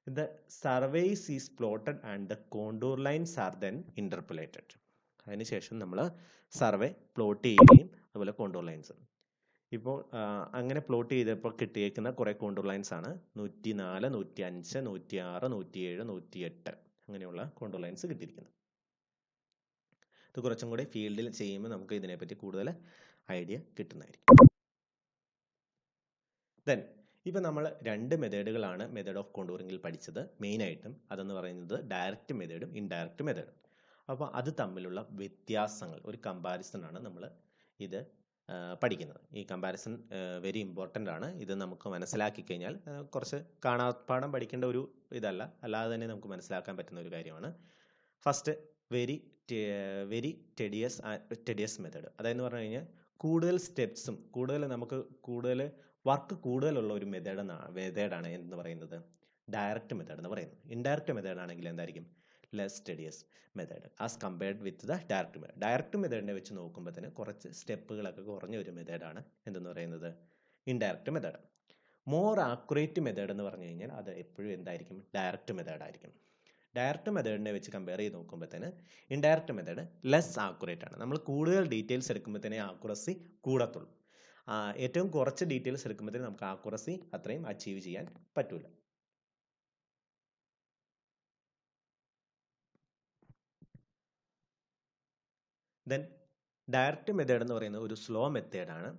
The surveys is plotted and the contour lines are then interpolated. അതിനുശേഷം നമ്മൾ സർവേ പ്ലോട്ട് ചെയ്യുകയും അതുപോലെ കോണ്ടൂർ ലൈൻസ്. ഇപ്പോൾ അങ്ങനെ പ്ലോട്ട് ചെയ്തപ്പോൾ കിട്ടിയേക്കുന്ന കുറേ കോണ്ടൂർ ലൈൻസ് ആണ് 104, 105, 106, 107, 108 അങ്ങനെയുള്ള കോണ്ടൂർ ലൈൻസ് കിട്ടിയിരിക്കുന്നത്. ഇത് കുറച്ചും കൂടി ഫീൽഡിൽ ചെയ്യുമ്പോൾ നമുക്ക് ഇതിനെപ്പറ്റി കൂടുതൽ ഐഡിയ കിട്ടുന്നതായിരിക്കും. ദെൻ ഇപ്പം നമ്മൾ 2 മെത്തേഡുകളാണ് മെത്തേഡ് ഓഫ് കോണ്ടൂറിങ്ങിൽ പഠിച്ചത് മെയിനായിട്ടും. അതെന്ന് പറയുന്നത് ഡയറക്റ്റ് മെത്തേഡും ഇൻഡയറക്റ്റ് മെത്തേഡും. അപ്പോൾ അത് തമ്മിലുള്ള വ്യത്യാസങ്ങൾ, ഒരു കമ്പാരിസൺ ആണ് നമ്മൾ ഇത് പഠിക്കുന്നത്. ഈ കമ്പാരിസൺ വെരി ഇമ്പോർട്ടൻ്റ് ആണ്. ഇത് നമുക്ക് മനസ്സിലാക്കി കഴിഞ്ഞാൽ കുറച്ച് കാണാപ്പാഠം പഠിക്കേണ്ട ഒരു ഇതല്ല, അല്ലാതെ തന്നെ നമുക്ക് മനസ്സിലാക്കാൻ പറ്റുന്ന ഒരു കാര്യമാണ്. First very tedious method. അതായത് പറഞ്ഞു കഴിഞ്ഞാൽ കൂടുതൽ സ്റ്റെപ്സും കൂടുതൽ വർക്ക് കൂടുതലുള്ള ഒരു മെത്തേഡാണ് എന്ന് പറയുന്നത് ഡയറക്റ്റ് മെത്തേഡ് എന്ന് പറയുന്നത്. ഇൻഡയറക്റ്റ് മെത്തേഡ് ആണെങ്കിൽ എന്തായിരിക്കും? Less tedious method as compared with the direct method. Direct മെത്തേഡിനെ വെച്ച് നോക്കുമ്പോൾ തന്നെ കുറച്ച് സ്റ്റെപ്പുകളൊക്കെ കുറഞ്ഞ ഒരു മെത്തേഡാണ് എന്തെന്ന് പറയുന്നത് indirect method. More accurate method എന്ന് പറഞ്ഞു കഴിഞ്ഞാൽ അത് എപ്പോഴും എന്തായിരിക്കും? ഡയറക്റ്റ് മെത്തേഡ് ആയിരിക്കും. ഡയറക്റ്റ് മെത്തേഡിനെ വെച്ച് കമ്പയർ ചെയ്ത് നോക്കുമ്പോഴത്തേന് ഇൻഡയറക്റ്റ് മെത്തേഡ് ലെസ് ആക്യുറേറ്റ് ആണ്. നമ്മൾ കൂടുതൽ ഡീറ്റെയിൽസ് എടുക്കുമ്പോഴത്തേനെ ആക്യുറസി കൂടത്തുള്ളൂ. ഏറ്റവും കുറച്ച് ഡീറ്റെയിൽസ് എടുക്കുമ്പോഴത്തേന് നമുക്ക് ആക്യുറസി അത്രയും അച്ചീവ് ചെയ്യാൻ പറ്റൂല. ദെൻ ഡയറക്റ്റ് മെത്തേഡ് എന്ന് പറയുന്നത് ഒരു സ്ലോ മെത്തേഡാണ്.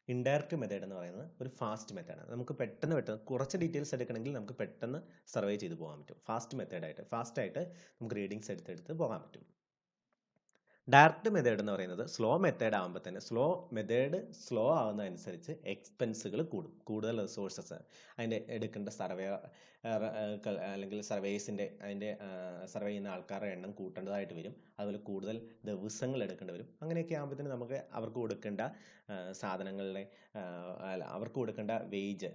ഇൻഡയറക്റ്റ് മെത്തേഡ് എന്ന് പറയുന്നത് ഒരു ഫാസ്റ്റ് മെത്തേഡാണ്. നമുക്ക് പെട്ടെന്ന് കുറച്ച് ഡീറ്റെയിൽസ് എടുക്കണമെങ്കിൽ നമുക്ക് പെട്ടെന്ന് സർവേ ചെയ്ത് പോകാൻ പറ്റും. ഫാസ്റ്റായിട്ട് നമുക്ക് റീഡിങ്സ് എടുത്ത് പോകാൻ പറ്റും. ഡയറക്റ്റ് മെത്തേഡ് എന്ന് പറയുന്നത് സ്ലോ മെത്തേഡ് ആകുമ്പോൾ തന്നെ സ്ലോ ആകുന്നതനുസരിച്ച് എക്സ്പെൻസുകൾ കൂടും. കൂടുതൽ റിസോഴ്സസ് അതിൻ്റെ എടുക്കേണ്ട അല്ലെങ്കിൽ സർവേ ചെയ്യുന്ന ആൾക്കാരുടെ എണ്ണം കൂട്ടേണ്ടതായിട്ട് വരും. അതുപോലെ കൂടുതൽ ദിവസങ്ങൾ എടുക്കേണ്ടി വരും. അങ്ങനെയൊക്കെ ആകുമ്പോഴത്തേന് നമുക്ക് അവർക്ക് കൊടുക്കേണ്ട സാധനങ്ങളുടെ അവർക്ക് കൊടുക്കേണ്ട വേജ്,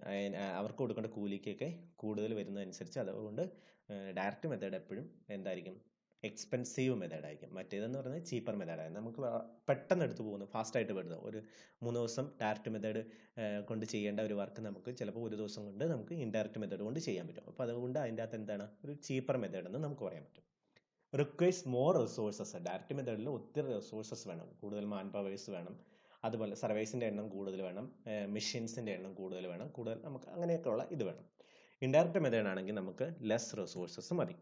അവർക്ക് കൊടുക്കേണ്ട കൂലിക്കൊക്കെ കൂടുതൽ വരുന്നതനുസരിച്ച് അതുകൊണ്ട് ഡയറക്റ്റ് മെത്തേഡ് എപ്പോഴും എന്തായിരിക്കും? എക്സ്പെൻസീവ് മെത്തേഡായിരിക്കും. മറ്റേതെന്ന് പറയുന്നത് ചീപ്പർ മെത്തേഡായിരിക്കും. നമുക്ക് പെട്ടെന്ന് എടുത്ത് പോകുന്നു, ഫാസ്റ്റായിട്ട് വരുന്നത്. ഒരു 3 ദിവസം ഡയറക്റ്റ് മെത്തേഡ് കൊണ്ട് ചെയ്യേണ്ട ഒരു വർക്ക് നമുക്ക് ചിലപ്പോൾ 1 ദിവസം കൊണ്ട് നമുക്ക് ഇൻഡയറക്റ്റ് മെത്തേഡ് കൊണ്ട് ചെയ്യാൻ പറ്റും. അപ്പോൾ അതുകൊണ്ട് അതിൻ്റെ അകത്ത് എന്താണ്? ഒരു ചീപ്പർ മെത്തേഡ് എന്ന് നമുക്ക് പറയാൻ പറ്റും. Requires more resources. ഡയറക്റ്റ് മെത്തേഡിൽ ഒത്തിരി റിസോഴ്സസ് വേണം, കൂടുതൽ മാൻ പവേഴ്സ് വേണം, അതുപോലെ സർവീസിൻ്റെ എണ്ണം കൂടുതൽ വേണം, മെഷീൻസിൻ്റെ എണ്ണം കൂടുതൽ വേണം, കൂടുതൽ നമുക്ക് അങ്ങനെയൊക്കെയുള്ള ഇത് വേണം. ഇൻഡയറക്റ്റ് മെത്തേഡ് ആണെങ്കിൽ നമുക്ക് ലെസ് റിസോഴ്സസ് മതി.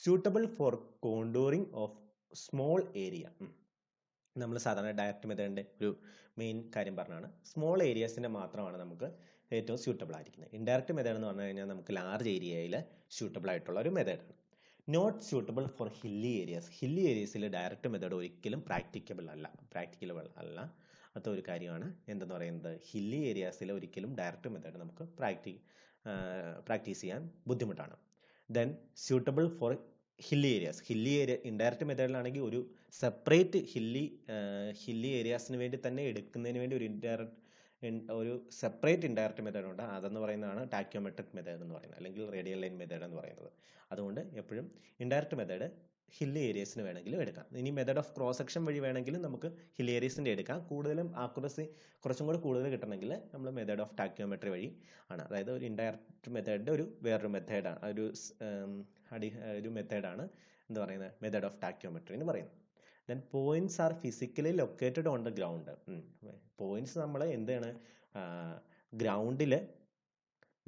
Suitable for contouring of small area. നമ്മൾ സാധാരണ ഡയറക്റ്റ് മെത്തേഡിൻ്റെ ഒരു മെയിൻ കാര്യം പറഞ്ഞാണ്, സ്മോൾ ഏരിയാസിൻ്റെ മാത്രമാണ് നമുക്ക് ഏറ്റവും സ്യൂട്ടബിൾ ആയിരിക്കുന്നത്. ഇൻഡയറക്റ്റ് മെത്തേഡ് എന്ന് പറഞ്ഞു കഴിഞ്ഞാൽ നമുക്ക് ലാർജ് ഏരിയയിൽ സ്യൂട്ടബിൾ ആയിട്ടുള്ള ഒരു മെത്തേഡാണ്. നോട്ട് സ്യൂട്ടബിൾ ഫോർ ഹില്ലി ഏരിയാസിൽ ഡയറക്റ്റ് മെത്തേഡ് ഒരിക്കലും പ്രാക്ടിക്കബിൾ അല്ല. അത് ഒരു കാര്യമാണ്. എന്തെന്ന് പറയുന്നത്, ഹില്ലി ഏരിയാസിൽ ഒരിക്കലും ഡയറക്റ്റ് മെത്തേഡ് നമുക്ക് പ്രാക്ടീസ് ചെയ്യാൻ ബുദ്ധിമുട്ടാണ്. Then suitable for hilly area indirect മെത്തേഡിലാണെങ്കിൽ ഒരു സെപ്പറേറ്റ് ഹില്ലി ഏരിയാസിന് വേണ്ടി തന്നെ എടുക്കുന്നതിന് വേണ്ടി ഒരു സെപ്പറേറ്റ് ഇൻഡയറക്റ്റ് മെത്തേഡ് ഉണ്ട്. അതെന്ന് പറയുന്നതാണ് ടാക്യോമെട്രിക് മെത്തേഡ് എന്ന് പറയുന്നത്, അല്ലെങ്കിൽ റേഡിയൽ ലൈൻ മെത്തേഡ് എന്ന് പറയുന്നത്. അതുകൊണ്ട് എപ്പോഴും ഇൻഡയറക്റ്റ് മെത്തേഡ് ഹില്ലി ഏരിയസിന് വേണമെങ്കിലും എടുക്കാം. ഇനി മെത്തേഡ് ഓഫ് ക്രോസ് സെക്ഷൻ വഴി വേണമെങ്കിലും നമുക്ക് ഹില്ലി ഏരിയസിൻ്റെ എടുക്കാം. കൂടുതലും ആക്യുറസി കുറച്ചും കൂടി കൂടുതൽ കിട്ടണമെങ്കിൽ നമ്മൾ മെത്തേഡ് ഓഫ് ടാക്യോമെട്രി വഴി ആണ്. അതായത് ഒരു ഇൻഡയറക്റ്റ് മെത്തേഡിൻ്റെ വേറൊരു മെത്തേഡാണ്, ഒരു മെത്തേഡാണ് എന്താ പറയുന്നത്, മെത്തേഡ് ഓഫ് ടാക്യോമെട്രി എന്ന് പറയുന്നത്. Then points R physically located on the ground. Points നമ്മൾ എന്താണ്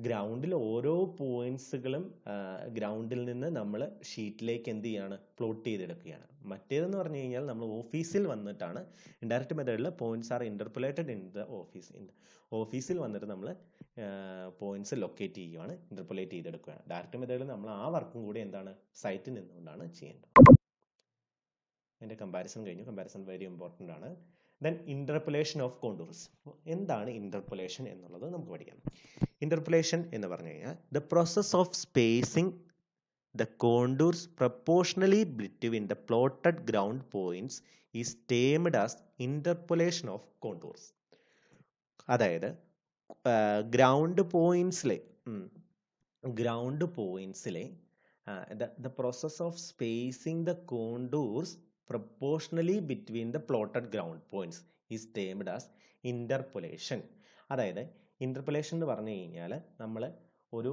ഗ്രൗണ്ടിൽ ഓരോ പോയിന്റ്സുകളും ഗ്രൗണ്ടിൽ നിന്ന് നമ്മൾ ഷീറ്റിലേക്ക് എന്ത് ചെയ്യാണ്, പ്ലോട്ട് ചെയ്തെടുക്കുകയാണ്. മറ്റേതെന്ന് പറഞ്ഞു കഴിഞ്ഞാൽ നമ്മൾ ഓഫീസിൽ വന്നിട്ടാണ്. ഇൻഡയറക്റ്റ് മെത്തേഡിൽ പോയിന്റ്സ് ആർ ഇന്റർപോലേറ്റഡ് ഇൻ ദ ഓഫീസിൽ വന്നിട്ട് നമ്മൾ പോയിന്റ്സ് ലൊക്കേറ്റ് ചെയ്യുകയാണ്, ഇന്റർപോലേറ്റ് ചെയ്തെടുക്കുകയാണ്. ഡയറക്റ്റ് മെത്തേഡിൽ നമ്മൾ ആ വർക്കും കൂടി എന്താണ്, സൈറ്റിൽ നിന്നുകൊണ്ടാണ് ചെയ്യേണ്ടത്. അതിൻ്റെ കമ്പാരിസൺ കഴിഞ്ഞു. കമ്പാരിസൺ വെരി ഇമ്പോർട്ടൻ്റ് ആണ്. Then interpolation of contours. എന്താണ് ഇന്റർപോലേഷൻ എന്നുള്ളത് നമുക്ക് പഠിക്കാം. ഇന്റർപോലേഷൻ എന്ന് പറഞ്ഞു കഴിഞ്ഞാൽ the process of spacing the contours proportionally between the plotted ground points is termed as interpolation of contours. അതായത് ground പോയിന്റ്സിലെ the process of spacing the contours proportionally between the plotted ground points is termed as interpolation. അതായത് ഇന്റർപൊലേഷൻ എന്ന് പറഞ്ഞു കഴിഞ്ഞാൽ നമ്മൾ ഒരു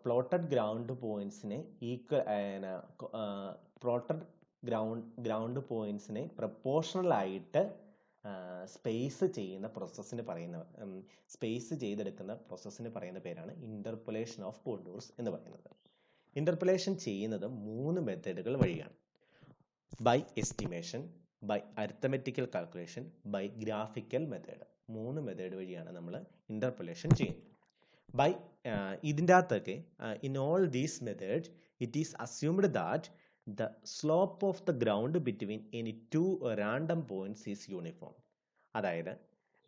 plotted ground പോയിന്റ്സിനെ ground പോയിന്റ്സിനെ proportional ആയിട്ട് space ചെയ്യുന്ന പ്രോസസ്സിന് space ചെയ്തെടുക്കുന്ന പ്രോസസ്സിന് പറയുന്ന പേരാണ് ഇന്റർപൊലേഷൻ ഓഫ് കോണ്ടൂർസ് എന്ന് പറയുന്നത്. ഇന്റർപൊലേഷൻ ചെയ്യുന്നത് 3 മെത്തേഡുകൾ വഴിയാണ്. By estimation, by arithmetical calculation, by graphical method. 3 method വഴിയാണ് നമ്മൾ ഇന്റർപൊലേഷൻ ചെയ്യുന്നത്. ഇതിൻ്റെ അകത്തൊക്കെ in all these methods it is assumed that the slope of the ground between any two random points is uniform. അതായത്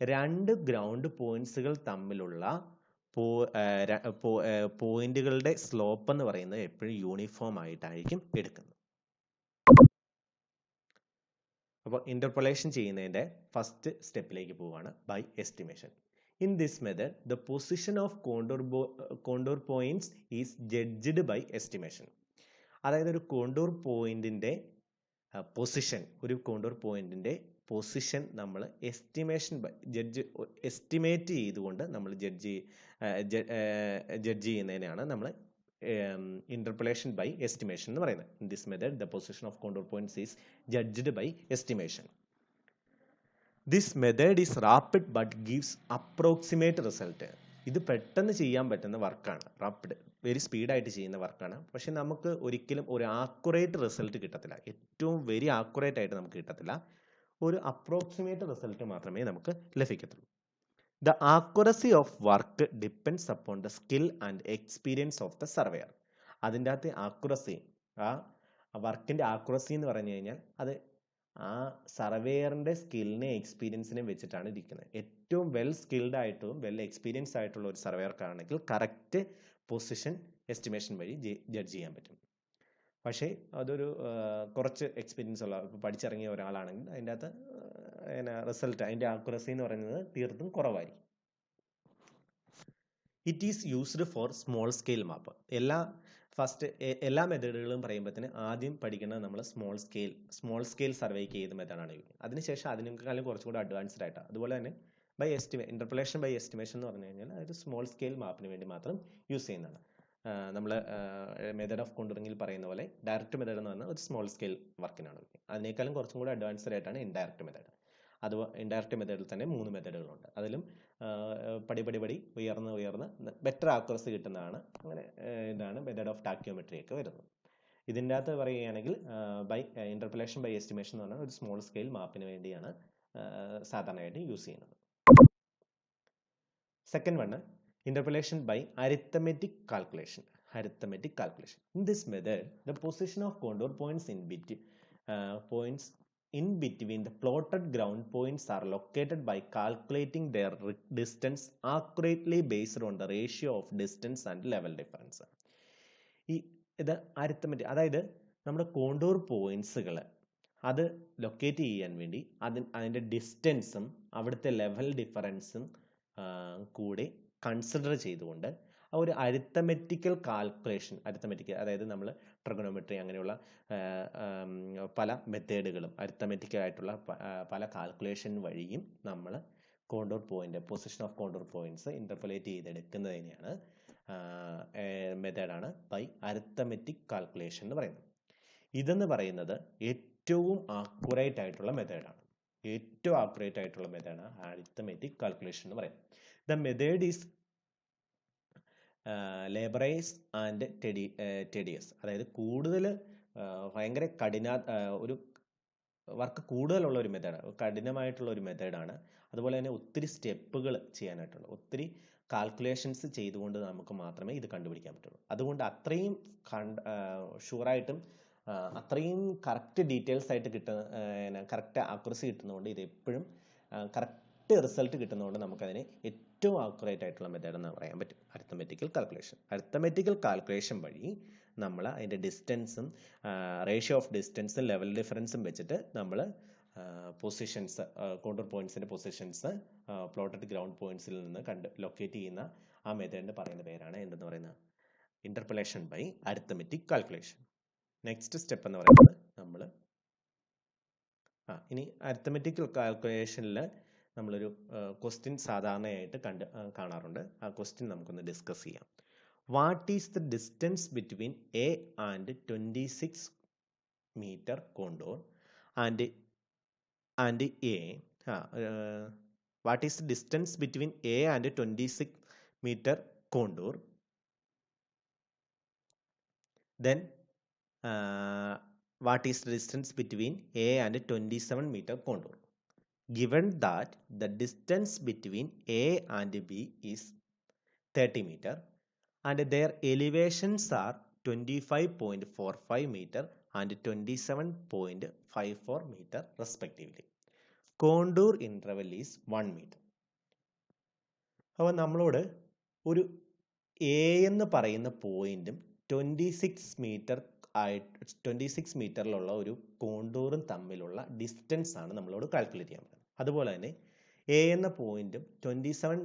2 ഗ്രൗണ്ട് പോയിന്റ്സുകൾ തമ്മിലുള്ള പോയിന്റുകളുടെ സ്ലോപ്പ് എന്ന് പറയുന്നത് എപ്പോഴും യൂണിഫോം ആയിട്ടായിരിക്കും എടുക്കുന്നത്. അപ്പോൾ ഇന്റർപൊലേഷൻ ചെയ്യുന്നതിൻ്റെ ഫസ്റ്റ് സ്റ്റെപ്പിലേക്ക് പോവുകയാണ്, by estimation. In this method, the position of contour points is judged by estimation. അതായത് ഒരു കോണ്ടൂർ പോയിന്റിന്റെ പൊസിഷൻ നമ്മൾ എസ്റ്റിമേറ്റ് ചെയ്തുകൊണ്ട് നമ്മൾ ജഡ്ജ് ചെയ്യുന്നതിനാണ് നമ്മൾ interpolation by estimation എന്ന് പറയുന്നത്. In this method, the position of contour points is judged by estimation. This method is rapid but gives approximate result. ഇത് പെട്ടെന്ന് ചെയ്യാൻ പറ്റുന്ന വർക്കാണ്, റാപ്പിഡ്, വെരി സ്പീഡായിട്ട് ചെയ്യുന്ന വർക്കാണ്. പക്ഷെ നമുക്ക് ഒരിക്കലും ഒരു ആക്യുറേറ്റ് റിസൾട്ട് കിട്ടത്തില്ല, ഏറ്റവും വെരി ആക്യുറേറ്റ് ആയിട്ട് നമുക്ക് കിട്ടത്തില്ല. ഒരു അപ്രോക്സിമേറ്റ് റിസൾട്ട് മാത്രമേ നമുക്ക് ലഭിക്കത്തുള്ളൂ. The accuracy of work depends upon the skill and experience of the surveyor. അതിൻ്റെ അകത്ത് ആക്യുറസി, ആ വർക്കിൻ്റെ ആക്യുറസി എന്ന് പറഞ്ഞു കഴിഞ്ഞാൽ അത് ആ സർവേയറിൻ്റെ സ്കില്ലിനെ എക്സ്പീരിയൻസിനെയും വെച്ചിട്ടാണ് ഇരിക്കുന്നത്. ഏറ്റവും വെൽ സ്കിൽഡ് ആയിട്ടും വെൽ എക്സ്പീരിയൻസ് ആയിട്ടുള്ള ഒരു സർവേയർക്കാണെങ്കിൽ കറക്റ്റ് പൊസിഷൻ എസ്റ്റിമേഷൻ വഴി ജഡ്ജ് ചെയ്യാൻ പറ്റും. പക്ഷേ അതൊരു കുറച്ച് എക്സ്പീരിയൻസ് ഉള്ള, ഇപ്പോൾ പഠിച്ചിറങ്ങിയ ഒരാളാണെങ്കിൽ അതിൻ്റെ അകത്ത് റിസൾട്ട്, അതിൻ്റെ ആക്യുറസി എന്ന് പറയുന്നത് തീർത്തും കുറവായിരിക്കും. It is used for small scale മാപ്പ്. എല്ലാ മെത്തേഡുകളും പറയുമ്പോഴത്തേന് ആദ്യം പഠിക്കുന്നത് നമ്മൾ സ്മോൾ സ്കെയിൽ സർവേക്ക് ഏത് മെത്തേഡാണ് യൂസ്. അതിനുശേഷം അതിനേക്കാളും കുറച്ചുകൂടി അഡ്വാൻസ്ഡ് ആയിട്ടാണ്. അതുപോലെ തന്നെ ഇന്റർപൊലേഷൻ ബൈ എസ്റ്റിമേഷൻ എന്ന് പറഞ്ഞു കഴിഞ്ഞാൽ അതൊരു സ്മോൾ സ്കെയിൽ മാപ്പിന് വേണ്ടി മാത്രം യൂസ് ചെയ്യുന്നതാണ്. നമ്മൾ മെത്തേഡ് ഓഫ് കോണ്ടൂറിങ്ങിൽ പറയുന്ന പോലെ ഡയറക്റ്റ് മെത്തേഡ് എന്ന് പറഞ്ഞാൽ ഒരു സ്മോൾ സ്കെയിൽ വർക്കിനാണ്. അതിനേക്കാളും കുറച്ചും കൂടി അഡ്വാൻസ്ഡ് ആയിട്ടാണ് ഇൻഡയറക്റ്റ് മെത്തേഡ്. അത് ഇൻഡയറക്റ്റ് മെത്തേഡിൽ തന്നെ 3 മെത്തേഡുകളുണ്ട്. അതിലും പടി ഉയർന്ന് ബെറ്റർ ആക്യുറസി കിട്ടുന്നതാണ്. അങ്ങനെ ഇതാണ് മെത്തേഡ് ഓഫ് ടാക്യോമെട്രി ഒക്കെ വരുന്നത്. ഇതിൻ്റെ അകത്ത് പറയുകയാണെങ്കിൽ ഇന്റർപൊലേഷൻ ബൈ എസ്റ്റിമേഷൻ എന്ന് പറഞ്ഞാൽ ഒരു സ്മോൾ സ്കെയിൽ മാപ്പിന് വേണ്ടിയാണ് സാധാരണയായിട്ട് യൂസ് ചെയ്യുന്നത്. Second one, interpolation by arithmetic calculation. In this method, the position of contour points in between the plotted ground points are located by calculating their distance accurately based on the ratio of distance and level difference. ഇത് arithmetic, അതായത് നമ്മുടെ contour പോയിന്റ്സുകൾ അത് locate ചെയ്യാൻ വേണ്ടി അതിൻ്റെ ഡിസ്റ്റൻസും അവിടുത്തെ level ഡിഫറൻസും കൂടി consider ചെയ്തുകൊണ്ട് ഒരു അരിത്തമെറ്റിക്കൽ കാൽക്കുലേഷൻ, അതായത് നമ്മൾ ട്രിഗണോമെട്രി അങ്ങനെയുള്ള പല മെത്തേഡുകളും അരിത്തമെറ്റിക്കൽ ആയിട്ടുള്ള പല കാൽക്കുലേഷൻ വഴിയും നമ്മൾ contour point, position of contour points interpolate ചെയ്തെടുക്കുന്നതിനെയാണ് മെത്തേഡാണ് ബൈ അരിത്തമെറ്റിക് കാൽക്കുലേഷൻ എന്ന് പറയുന്നത്. ഇതെന്ന് പറയുന്നത് ഏറ്റവും ആക്യുറേറ്റ് ആയിട്ടുള്ള മെത്തേഡാണ്. അരിത്തമെറ്റിക് കാൽക്കുലേഷൻ എന്ന് പറയുന്നത്. The method is laborious and tedious. അതായത് കൂടുതൽ ഭയങ്കര ഒരു വർക്ക് കൂടുതലുള്ള ഒരു മെത്തേഡാണ്, കഠിനമായിട്ടുള്ള ഒരു മെത്തേഡാണ്. അതുപോലെ തന്നെ ഒത്തിരി സ്റ്റെപ്പുകൾ ചെയ്യാനായിട്ടുള്ള, ഒത്തിരി കാൽക്കുലേഷൻസ് ചെയ്തുകൊണ്ട് നമുക്ക് മാത്രമേ ഇത് കണ്ടുപിടിക്കാൻ പറ്റുള്ളൂ. അതുകൊണ്ട് അത്രയും ഷുവറായിട്ടും അത്രയും കറക്റ്റ് ഡീറ്റെയിൽസ് ആയിട്ട് കറക്റ്റ് ആക്യുറസി കിട്ടുന്നതുകൊണ്ട് ഇത് എപ്പോഴും കറക്റ്റ് റിസൾട്ട് കിട്ടുന്നതുകൊണ്ട് നമുക്കതിനെ ഏറ്റവും ആക്യുറേറ്റ് ആയിട്ടുള്ള മെത്തേഡ് എന്ന് പറയാൻ പറ്റും അരിത്തമെറ്റിക്കൽ കാൽക്കുലേഷൻ. അരിത്തമെറ്റിക്കൽ കാൽക്കുലേഷൻ വഴി നമ്മൾ അതിൻ്റെ ഡിസ്റ്റൻസും റേഷ്യോ ഓഫ് ഡിസ്റ്റൻസും ലെവൽ ഡിഫറൻസും വെച്ചിട്ട് നമ്മൾ പൊസിഷൻസ് കോണ്ടൂർ പോയിന്റ്സിൻ്റെ പൊസിഷൻസ് പ്ലോട്ടഡ് ഗ്രൗണ്ട് പോയിന്റ്സിൽ നിന്ന് ലൊക്കേറ്റ് ചെയ്യുന്ന ആ മെത്തേഡിന് പറയുന്ന പേരാണ് എന്തെന്ന് പറയുന്നത് interpolation by arithmetic calculation. Next step എന്ന് പറയുന്നത് നമ്മൾ ഇനി അരിത്തമെറ്റിക് കാൽക്കുലേഷനിൽ നമ്മളൊരു ക്വസ്റ്റ്യൻ സാധാരണയായിട്ട് കാണാറുണ്ട്. ആ ക്വസ്റ്റ്യൻ നമുക്കൊന്ന് ഡിസ്കസ് ചെയ്യാം. What is the distance between A and 26 metre contour and A what is the distance between A and 26 metre contour then what is the distance between A and 27 meter contour? Given that the distance between A and B is 30 meter and their elevations are 25.45 meter and 27.54 meter respectively. Contour interval is 1 meter. അപ്പോൾ നമ്മളോട് ഒരു A എന്ന് പറയുന്ന പോയിന്റും 26 മീറ്ററിലുള്ള ഒരു കോണ്ടൂറും തമ്മിലുള്ള distance ആണ് നമ്മളോട് കാൽക്കുലേറ്റ് ചെയ്യാൻ പറയുന്നത്. അതുപോലെ തന്നെ എ എന്ന പോയിന്റും 27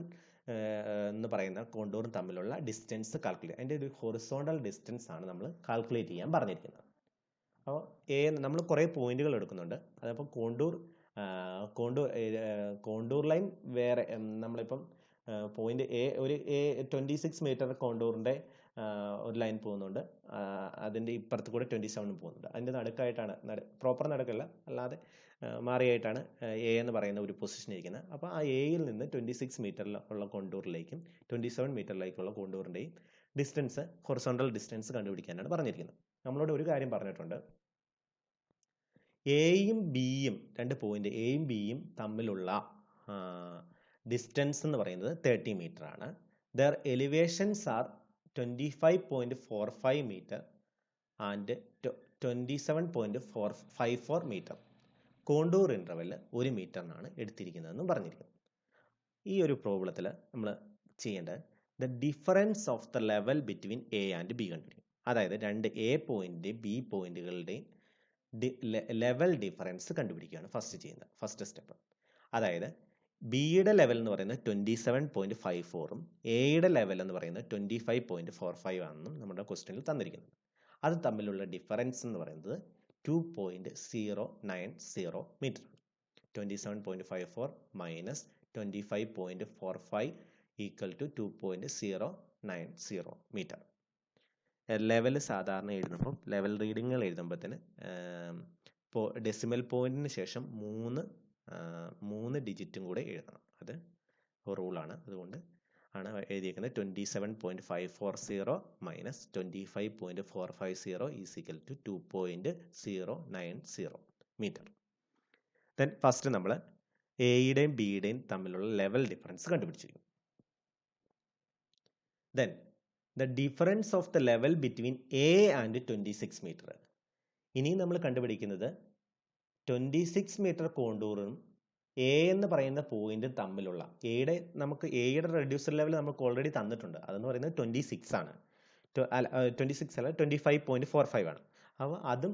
എന്ന് പറയുന്ന കോണ്ടൂറും തമ്മിലുള്ള ഡിസ്റ്റൻസ് കാൽക്കുലേറ്റ് അതിൻ്റെ ഒരു ഹൊറിസോണ്ടൽ ഡിസ്റ്റൻസ് ആണ് നമ്മൾ കാൽക്കുലേറ്റ് ചെയ്യാൻ പറഞ്ഞിരിക്കുന്നത്. അപ്പോൾ നമ്മൾ കുറേ പോയിന്റുകൾ എടുക്കുന്നുണ്ട്. അതപ്പോൾ കോണ്ടൂർ ലൈൻ വേറെ നമ്മളിപ്പം പോയിന്റ് എ 26 മീറ്റർ കോണ്ടൂറിൻ്റെ ഒരു ലൈൻ പോകുന്നുണ്ട്, അതിൻ്റെ ഇപ്പുറത്ത് കൂടെ 27 പോകുന്നുണ്ട്. അതിൻ്റെ നടുക്കായിട്ടാണ് പ്രോപ്പർ നടുക്കല്ല, അല്ലാതെ മാറിയായിട്ടാണ് എ എന്ന് പറയുന്ന ഒരു പൊസിഷൻ ഇരിക്കുന്നത്. അപ്പോൾ ആ എയിൽ നിന്ന് 26 മീറ്ററിലുള്ള കോണ്ടൂറിലേക്കും 27 മീറ്ററിലേക്കുള്ള കോണ്ടൂറിൻ്റെയും ഡിസ്റ്റൻസ് ഹൊറിസോണ്ടൽ ഡിസ്റ്റൻസ് കണ്ടുപിടിക്കാനാണ് പറഞ്ഞിരിക്കുന്നത്. നമ്മളോട് ഒരു കാര്യം പറഞ്ഞിട്ടുണ്ട്, എയും ബിയും രണ്ട് പോയിന്റ് എയും ബിയും തമ്മിലുള്ള ഡിസ്റ്റൻസ് എന്ന് പറയുന്നത് 30 മീറ്റർ ആണ്. There elevations are 25.45 meter and 27.54 meter. Contour interval 1 മീറ്ററിനാണ് എടുത്തിരിക്കുന്നതെന്നും പറഞ്ഞിരിക്കുന്നത്. ഈ ഒരു പ്രോബ്ലത്തിൽ നമ്മൾ ചെയ്യേണ്ടത് the difference of the level between A and B കണ്ടുപിടിക്കും. അതായത് രണ്ട് എ പോയിന്റ് ബി പോയിന്റുകളുടെയും ലെവൽ ഡിഫറൻസ് കണ്ടുപിടിക്കുകയാണ് ഫസ്റ്റ് സ്റ്റെപ്പ്. അതായത് ബിയുടെ ലെവൽ എന്ന് പറയുന്നത് 27.54ഉം എയുടെ ലെവൽ എന്ന് പറയുന്നത് 25.45 ആണെന്നും നമ്മുടെ ക്വസ്റ്റ്യനിൽ തന്നിരിക്കുന്നത്. അത് തമ്മിലുള്ള ഡിഫറൻസ് എന്ന് പറയുന്നത് 2.090 metre. 27.54 minus 25.45 equal to 2.090 metre. Level സാധാരണ എഴുതുമ്പോൾ ലെവൽ റീഡിങ്ങുകൾ എഴുതുമ്പോഴത്തേന് ഡെസിമൽ പോയിന്റിന് ശേഷം 3 ഡിജിറ്റും കൂടെ എഴുതണം. അത് റൂളാണ്. അതുകൊണ്ട് ആണ് എഴുതിയിരിക്കുന്നത് 27.540 minus 25.450 is equal to 2.090 metre. Then first നമ്മൾ എയുടെയും ബിയുടെയും തമ്മിലുള്ള ലെവൽ ഡിഫറൻസ് കണ്ടുപിടിച്ചിരിക്കും. Then the difference of the level between A and 26 metre. ഇനി നമ്മൾ കണ്ടുപിടിക്കുന്നത് 26 മീറ്റർ കോണ്ടൂറും എ എന്ന് പറയുന്ന പോയിന്റ് തമ്മിലുള്ള നമുക്ക് എയുടെ റെഡ്യൂസർ ലെവൽ നമുക്ക് ഓൾറെഡി തന്നിട്ടുണ്ട്. അതെന്ന് പറയുന്നത് 26 ആണ്. 26 അല്ല 25.45 ആണ്. അപ്പോൾ അതും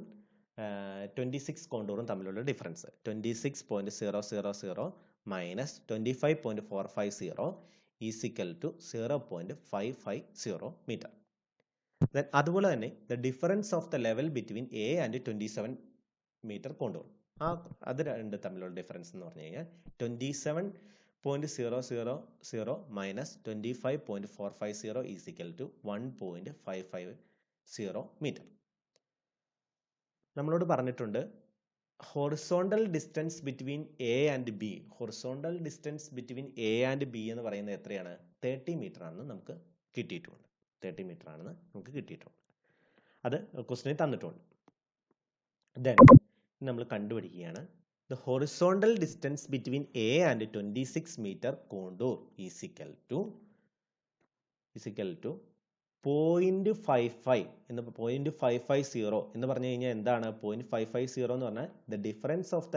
26 കോണ്ടൂറും തമ്മിലുള്ള difference 26.000 minus 25.450 is equal to 0.550 metre. Then അതുപോലെ തന്നെ the difference of the level between A and 27 metre contour. അത് രണ്ട് തമ്മിലുള്ള ഡിഫറൻസ് എന്ന് പറഞ്ഞു കഴിഞ്ഞാൽ 27.000 minus 25.450 is equal to 1.550 metre. നമ്മളോട് പറഞ്ഞിട്ടുണ്ട് horizontal distance between A and B. Horizontal distance between A and B എന്ന് പറയുന്നത് എത്രയാണ്? 30 മീറ്റർ ആണെന്ന് നമുക്ക് കിട്ടിയിട്ടുണ്ട്. 30 മീറ്റർ ആണെന്ന് നമുക്ക് കിട്ടിയിട്ടുണ്ട്. അത് ക്വസ്റ്റ്യനിൽ തന്നിട്ടുണ്ട്. ദെൻ നമ്മൾ കണ്ടുപിടിക്കുകയാണ് the horizontal distance between A and 26 metre contour is equal to 0.55 എന്ന് 0.550 എന്ന് പറഞ്ഞു കഴിഞ്ഞാൽ എന്താണ് 0.550 എന്ന് പറഞ്ഞാൽ the difference of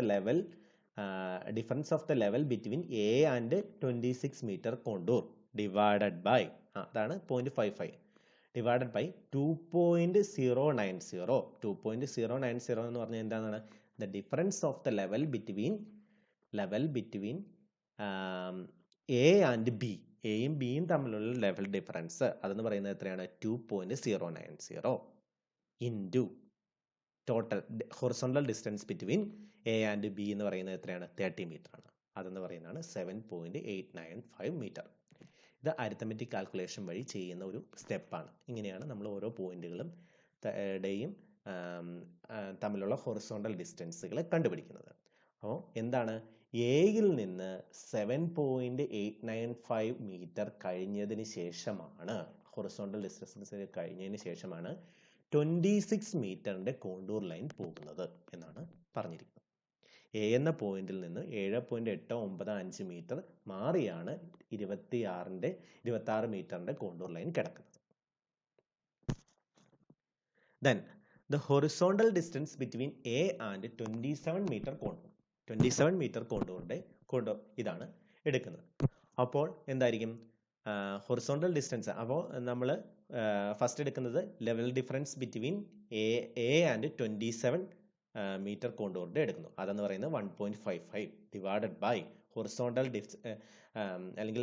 the level between A and 26 metre contour divided by അതാണ് 0.55 ഡിവൈഡഡ് ബൈ 2.090. 2.090 എന്ന് പറഞ്ഞാൽ എന്താണ്? The difference of the level between A and B. എയും ബിയും തമ്മിലുള്ള ലെവൽ ഡിഫറൻസ് അതെന്ന് പറയുന്നത് എത്രയാണ്? 2.090 into total horizontal distance between A and B എന്ന് പറയുന്നത് എത്രയാണ്? 30 മീറ്റർ ആണ്. അതെന്ന് പറയുന്നതാണ് 7.895 മീറ്റർ. ഇത് അരിത്തമെറ്റിക് കാൽക്കുലേഷൻ വഴി ചെയ്യുന്ന ഒരു സ്റ്റെപ്പാണ്. ഇങ്ങനെയാണ് നമ്മൾ ഓരോ പോയിന്റുകളും തമ്മിലുള്ള ഹൊറിസോണ്ടൽ ഡിസ്റ്റൻസുകൾ കണ്ടുപിടിക്കുന്നത്. അപ്പോൾ എന്താണ്? എയിൽ നിന്ന് 7.895 മീറ്റർ കഴിഞ്ഞതിന് ശേഷമാണ്, ഹൊറിസോണ്ടൽ ഡിസ്റ്റൻസ് കഴിഞ്ഞതിന് ശേഷമാണ് 26 മീറ്ററിന്റെ കോണ്ടൂർ ലൈൻ പോകുന്നത് എന്നാണ് പറഞ്ഞിരിക്കുന്നത്. എ എന്ന പോയിന്റിൽ നിന്ന് 7.895 മീറ്റർ മാറിയാണ് 26 മീറ്ററിന്റെ കോണ്ടൂർ ലൈൻ കിടക്കുന്നത്. Then the horizontal distance between A and 27 meter contour. 27 metre കോണ്ടൂറിന്റെ ഇതാണ് എടുക്കുന്നത്. അപ്പോൾ എന്തായിരിക്കും ഹൊറിസോണ്ടൽ ഡിസ്റ്റൻസ്? അപ്പോൾ നമ്മൾ ഫസ്റ്റ് എടുക്കുന്നത് level difference between A and 27 metre കോണ്ടൂറിന്റെ എടുക്കുന്നു. അതെന്ന് പറയുന്നത് 1.55 ഡിവൈഡഡ് ബൈ ഹൊറിസോണ്ടൽ അല്ലെങ്കിൽ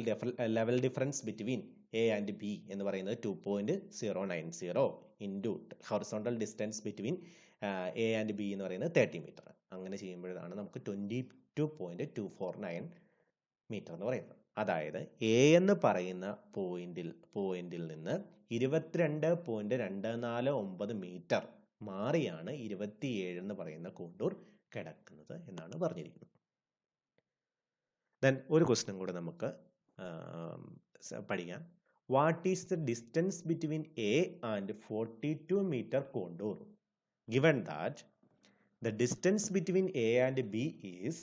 level difference between A and B എന്ന് പറയുന്നത് 2.090 into horizontal distance between A and B എന്ന് പറയുന്നത് 30 മീറ്റർ. അങ്ങനെ ചെയ്യുമ്പോഴാണ് നമുക്ക് 22.249 മീറ്റർ എന്ന് പറയുന്നത്. അതായത് എ എന്ന് പറയുന്ന പോയിന്റിൽ നിന്ന് 22.249 മീറ്റർ മാറിയാണ് 27 എന്ന് പറയുന്ന കോണ്ടൂർ കിടക്കുന്നത് എന്നാണ് പറഞ്ഞിരിക്കുന്നത്. ദെൻ ഒരു ക്വസ്റ്റ്യൻ കൂടെ നമുക്ക് പഠിക്കാം. What is the distance between A and 42 metre contour given that the distance between A and B is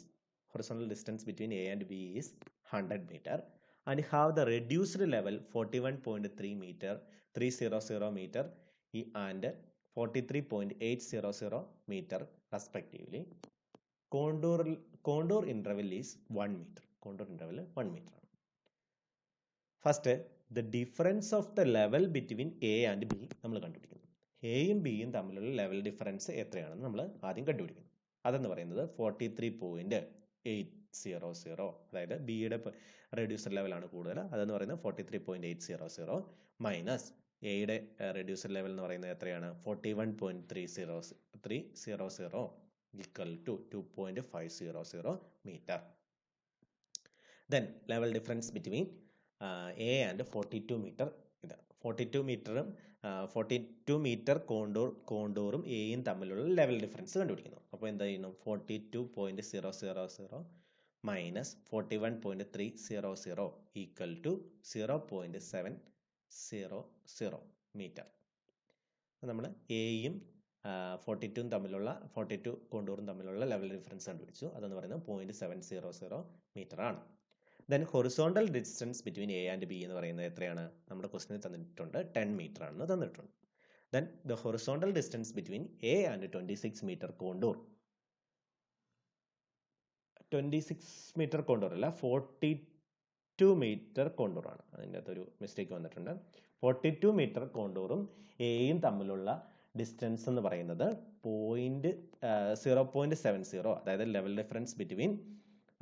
horizontal distance between A and B is 100 meter and have the reduced level 41.3 meter 300 meter and 43.800 meter respectively. Contour interval is 1 meter. Contour interval 1 meter. First, the difference of the level between A and B നമ്മൾ കണ്ടുപിടിക്കുന്നു. എയും ബിയും തമ്മിലുള്ള level difference എത്രയാണെന്ന് നമ്മൾ ആദ്യം കണ്ടുപിടിക്കുന്നു. അതെന്ന് പറയുന്നത് 43.800. അതായത് ബിയുടെ റെഡ്യൂസർ ലെവലാണ് കൂടുതൽ, അതെന്ന് പറയുന്നത് 43.800 മൈനസ് എയുടെ റെഡ്യൂസർ ലെവൽ എന്ന് പറയുന്നത് എത്രയാണ്? 41.300 equal to 2.500 metre. Then level difference between A and 42 metre. ഇത് 42 മീറ്റർ കോണ്ടൂറും എയും തമ്മിലുള്ള ലെവൽ ഡിഫറൻസ് കണ്ടുപിടിക്കുന്നു. അപ്പോൾ എന്താ ചെയ്യണം? 42.000 മൈനസ് 41.300 ഈക്വൽ ടു 0.700 മീറ്റർ. നമ്മൾ എയും 42 കോണ്ടൂറും തമ്മിലുള്ള ലെവൽ ഡിഫറൻസ് കണ്ടുപിടിച്ചു. അതെന്ന് പറയുന്നത് 0.700 മീറ്റർ ആണ്. Then horizontal distance between A and B എന്ന് പറയുന്നത് എത്രയാണ്? നമ്മുടെ ക്വസ്റ്റിനിൽ തന്നിട്ടുണ്ട് 10 മീറ്റർ ആണെന്ന് തന്നിട്ടുണ്ട്. Then the horizontal distance between A and 26 metre contour. 26 metre contour അല്ല, 42 മീറ്റർ കോണ്ടൂർ ആണ്. അതിൻ്റെ അകത്തൊരു മിസ്റ്റേക്ക് വന്നിട്ടുണ്ട്. 42 മീറ്റർ കോണ്ടൂറും എയും തമ്മിലുള്ള ഡിസ്റ്റൻസ് എന്ന് പറയുന്നത് 0.70. അതായത് level difference between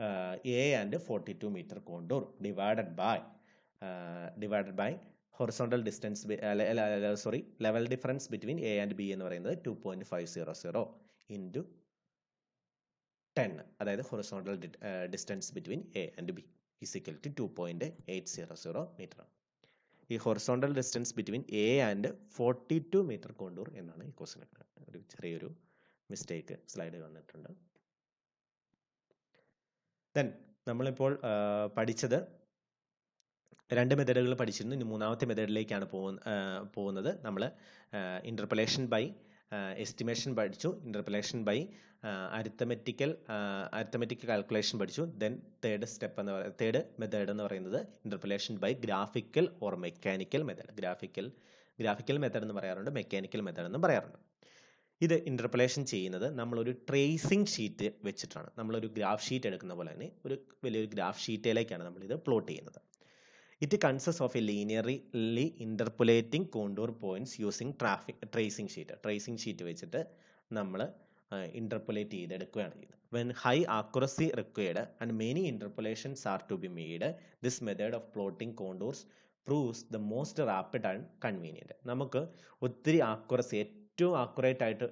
A and 42 meter contour divided by horizontal distance level difference between A and B എന്ന് പറയുന്നത് 2.500 into 10. അതായത് horizontal distance between A and B is equal to 2.800 meter. ഈ horizontal distance between A and 42 meter contour എന്നാണ് ഈ question. ഒരു ചെറിയൊരു mistake സ്ലൈഡിൽ വന്നിട്ടുണ്ട്. ദെൻ നമ്മളിപ്പോൾ പഠിച്ചത് 2 മെത്തേഡുകൾ പഠിച്ചിരുന്നു. ഇനി മൂന്നാമത്തെ മെത്തേഡിലേക്കാണ് പോകുന്നത്. നമ്മൾ ഇൻ്റർപൊലേഷൻ ബൈ എസ്റ്റിമേഷൻ പഠിച്ചു, ഇൻ്റർപൊലേഷൻ ബൈ അരിത്തമെറ്റിക് കാൽക്കുലേഷൻ പഠിച്ചു. ദെൻ തേർഡ് മെത്തേഡ് എന്ന് പറയുന്നത് interpolation by graphical or mechanical method. Graphical method എന്ന് പറയാറുണ്ട്, മെക്കാനിക്കൽ മെത്തേഡ് എന്നും പറയാറുണ്ട്. ഇത് ഇൻ്റർപൊലേഷൻ ചെയ്യുന്നത് നമ്മളൊരു ട്രേസിംഗ് ഷീറ്റ് വെച്ചിട്ടാണ്. നമ്മളൊരു ഗ്രാഫ് ഷീറ്റ് എടുക്കുന്ന പോലെ തന്നെ ഒരു വലിയൊരു ഗ്രാഫ് ഷീറ്റിലേക്കാണ് നമ്മളിത് പ്ലോട്ട് ചെയ്യുന്നത്. It consist of a linearly interpolating contour points using tracing sheet വെച്ചിട്ട് നമ്മൾ ഇന്റർപൊലേറ്റ് ചെയ്തെടുക്കുകയാണ് ചെയ്യുന്നത്. When high accuracy required and many interpolations are to be made, this method of plotting contours proves the most rapid and convenient. നമുക്ക് ഒത്തിരി accuracy, ഏറ്റവും accurate ആയിട്ട്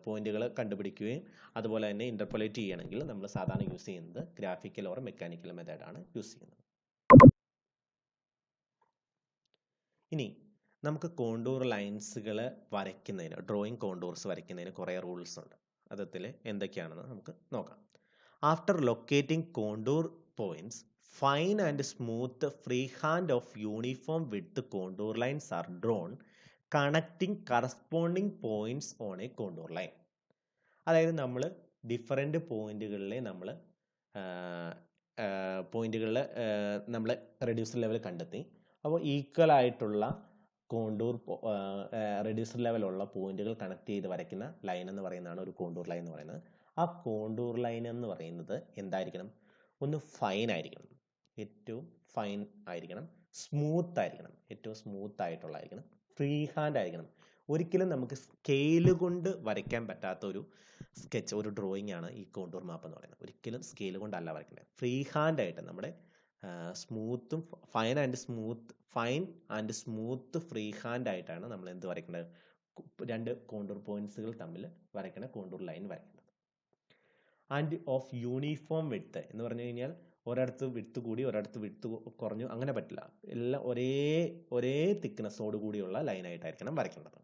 പോയിന്റുകൾ കണ്ടുപിടിക്കുകയും അതുപോലെ തന്നെ ഇന്റർപൊലേറ്റ് ചെയ്യണമെങ്കിൽ നമ്മൾ സാധാരണ യൂസ് ചെയ്യുന്നത് ഗ്രാഫിക്കൽ ഓർ മെക്കാനിക്കൽ മെത്തേഡാണ് യൂസ് ചെയ്യുന്നത്. ഇനി നമുക്ക് കോണ്ടൂർ ലൈൻസുകൾ വരയ്ക്കുന്നതിന്, ഡ്രോയിങ് കോണ്ടൂർസ് വരയ്ക്കുന്നതിന് കുറേ റൂൾസ് ഉണ്ട്. അതിൽ എന്തൊക്കെയാണെന്ന് നമുക്ക് നോക്കാം. After locating contour points, fine and smooth free hand of uniform width contour lines are drawn connecting corresponding points on A contour line. അതായത് നമ്മൾ ഡിഫറെൻറ്റ് പോയിന്റുകളിലെ നമ്മൾ റെഡ്യൂസർ ലെവൽ കണ്ടെത്തി. അപ്പോൾ ഈക്വൽ ആയിട്ടുള്ള കോണ്ടൂർ റെഡ്യൂസർ ലെവലുള്ള പോയിന്റുകൾ കണക്ട് ചെയ്ത് വരയ്ക്കുന്ന ലൈൻ എന്ന് പറയുന്നതാണ് ഒരു കോണ്ടൂർ ലൈൻ എന്ന് പറയുന്നത്. ആ കോണ്ടൂർ ലൈൻ എന്ന് പറയുന്നത് എന്തായിരിക്കണം? ഒന്ന് ഫൈൻ ആയിരിക്കണം, ഏറ്റവും ഫൈൻ ആയിരിക്കണം, സ്മൂത്ത് ആയിരിക്കണം, ഏറ്റവും സ്മൂത്ത് ആയിട്ടുള്ളതായിരിക്കണം, ഫ്രീ ഹാൻഡ് ആയിരിക്കണം. ഒരിക്കലും നമുക്ക് സ്കെയിൽ കൊണ്ട് വരയ്ക്കാൻ പറ്റാത്ത ഒരു സ്കെച്ച്, ഒരു ഡ്രോയിങ് ആണ് ഈ കോണ്ടൂർ മാപ്പ് എന്ന് പറയുന്നത്. ഒരിക്കലും സ്കെയിൽ കൊണ്ടല്ല വരയ്ക്കേണ്ടത്, ഫ്രീ ഹാൻഡ് ആയിട്ട് നമ്മുടെ സ്മൂത്തും fine and smooth free hand ആയിട്ടാണ് നമ്മൾ എന്ത് വരയ്ക്കേണ്ടത്? രണ്ട് കോണ്ടൂർ പോയിന്റ്സുകൾ തമ്മിൽ വരയ്ക്കുന്ന കോണ്ടൂർ ലൈൻ വരയ്ക്കേണ്ടത്. ആൻഡ് ഓഫ് യൂണിഫോം വിഡ്ത്ത് എന്ന് പറഞ്ഞു കഴിഞ്ഞാൽ ഒരിടത്ത് വിഡ്ത്ത് കൂടി ഒരിടത്ത് വിഡ്ത്ത് കുറഞ്ഞു അങ്ങനെ പറ്റില്ല. എല്ലാം ഒരേ തിക്നെസ്സോട് കൂടിയുള്ള ലൈനായിട്ടായിരിക്കണം വരയ്ക്കേണ്ടത്.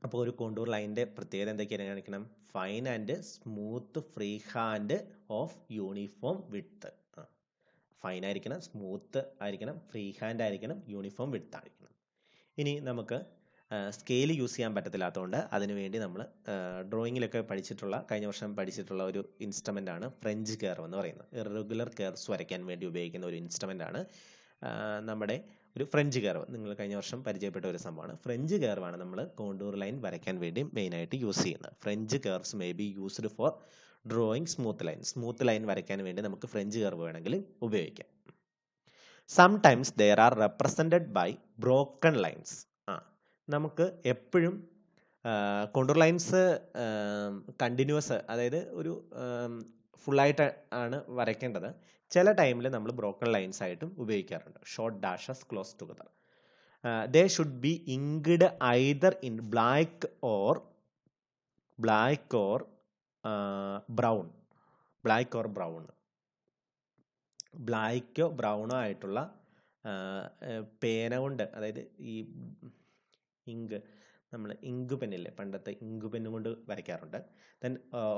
അപ്പോൾ ഒരു കോണ്ടൂർ ലൈനിൻ്റെ പ്രത്യേകത എന്തൊക്കെയാണ് കാണിക്കണം? Fine and smooth free hand of uniform width. Fine ആയിരിക്കണം, സ്മൂത്ത് ആയിരിക്കണം, ഫ്രീ ഹാൻഡ് ആയിരിക്കണം, യൂണിഫോം വിഡ്ത്ത് ആയിരിക്കണം. ഇനി നമുക്ക് സ്കെയിൽ യൂസ് ചെയ്യാൻ പറ്റത്തില്ലാത്തതുകൊണ്ട് അതിനുവേണ്ടി നമ്മൾ ഡ്രോയിങ്ങിലൊക്കെ കഴിഞ്ഞ വർഷം പഠിച്ചിട്ടുള്ള ഒരു ഇൻസ്ട്രുമെൻ്റ് ആണ് ഫ്രഞ്ച് കർവ് എന്ന് പറയുന്നത്. ഇറഗുലർ കർവ്സ് വരയ്ക്കാൻ വേണ്ടി ഉപയോഗിക്കുന്ന ഒരു ഇൻസ്ട്രുമെൻ്റ് ആണ് നമ്മുടെ ഒരു ഫ്രഞ്ച് കർവ്. നിങ്ങൾ കഴിഞ്ഞ വർഷം പരിചയപ്പെട്ട ഒരു സംഭവമാണ്. ഫ്രഞ്ച് കർവാണ് നമ്മൾ കോണ്ടൂർ ലൈൻ വരയ്ക്കാൻ വേണ്ടി മെയിനായിട്ട് യൂസ് ചെയ്യുന്നത്. French curves may be used for drawing smooth line വരയ്ക്കാൻ വേണ്ടി നമുക്ക് ഫ്രഞ്ച് കർവ് വേണമെങ്കിൽ ഉപയോഗിക്കാം. Sometimes there are represented by broken lines. നമുക്ക് എപ്പോഴും കോണ്ടൂർ ലൈൻസ് കണ്ടിന്യൂസ്, അതായത് ഒരു ഫുള്ളായിട്ട് ആണ് വരയ്ക്കേണ്ടത്. ചില ടൈമിൽ നമ്മൾ ബ്രോക്കൺ ലൈൻസ് ആയിട്ടും ഉപയോഗിക്കാറുണ്ട്. Short dashes close together. They should be inked either in black or brown. ബ്ലാക്കോ ബ്രൗണോ ആയിട്ടുള്ള പേന കൊണ്ട്, അതായത് ഈ നമ്മൾ ഇങ്ക് പെന്നില്ലേ, പണ്ടത്തെ ഇങ്ക് പെന്ന് കൊണ്ട് വരയ്ക്കാറുണ്ട്. Then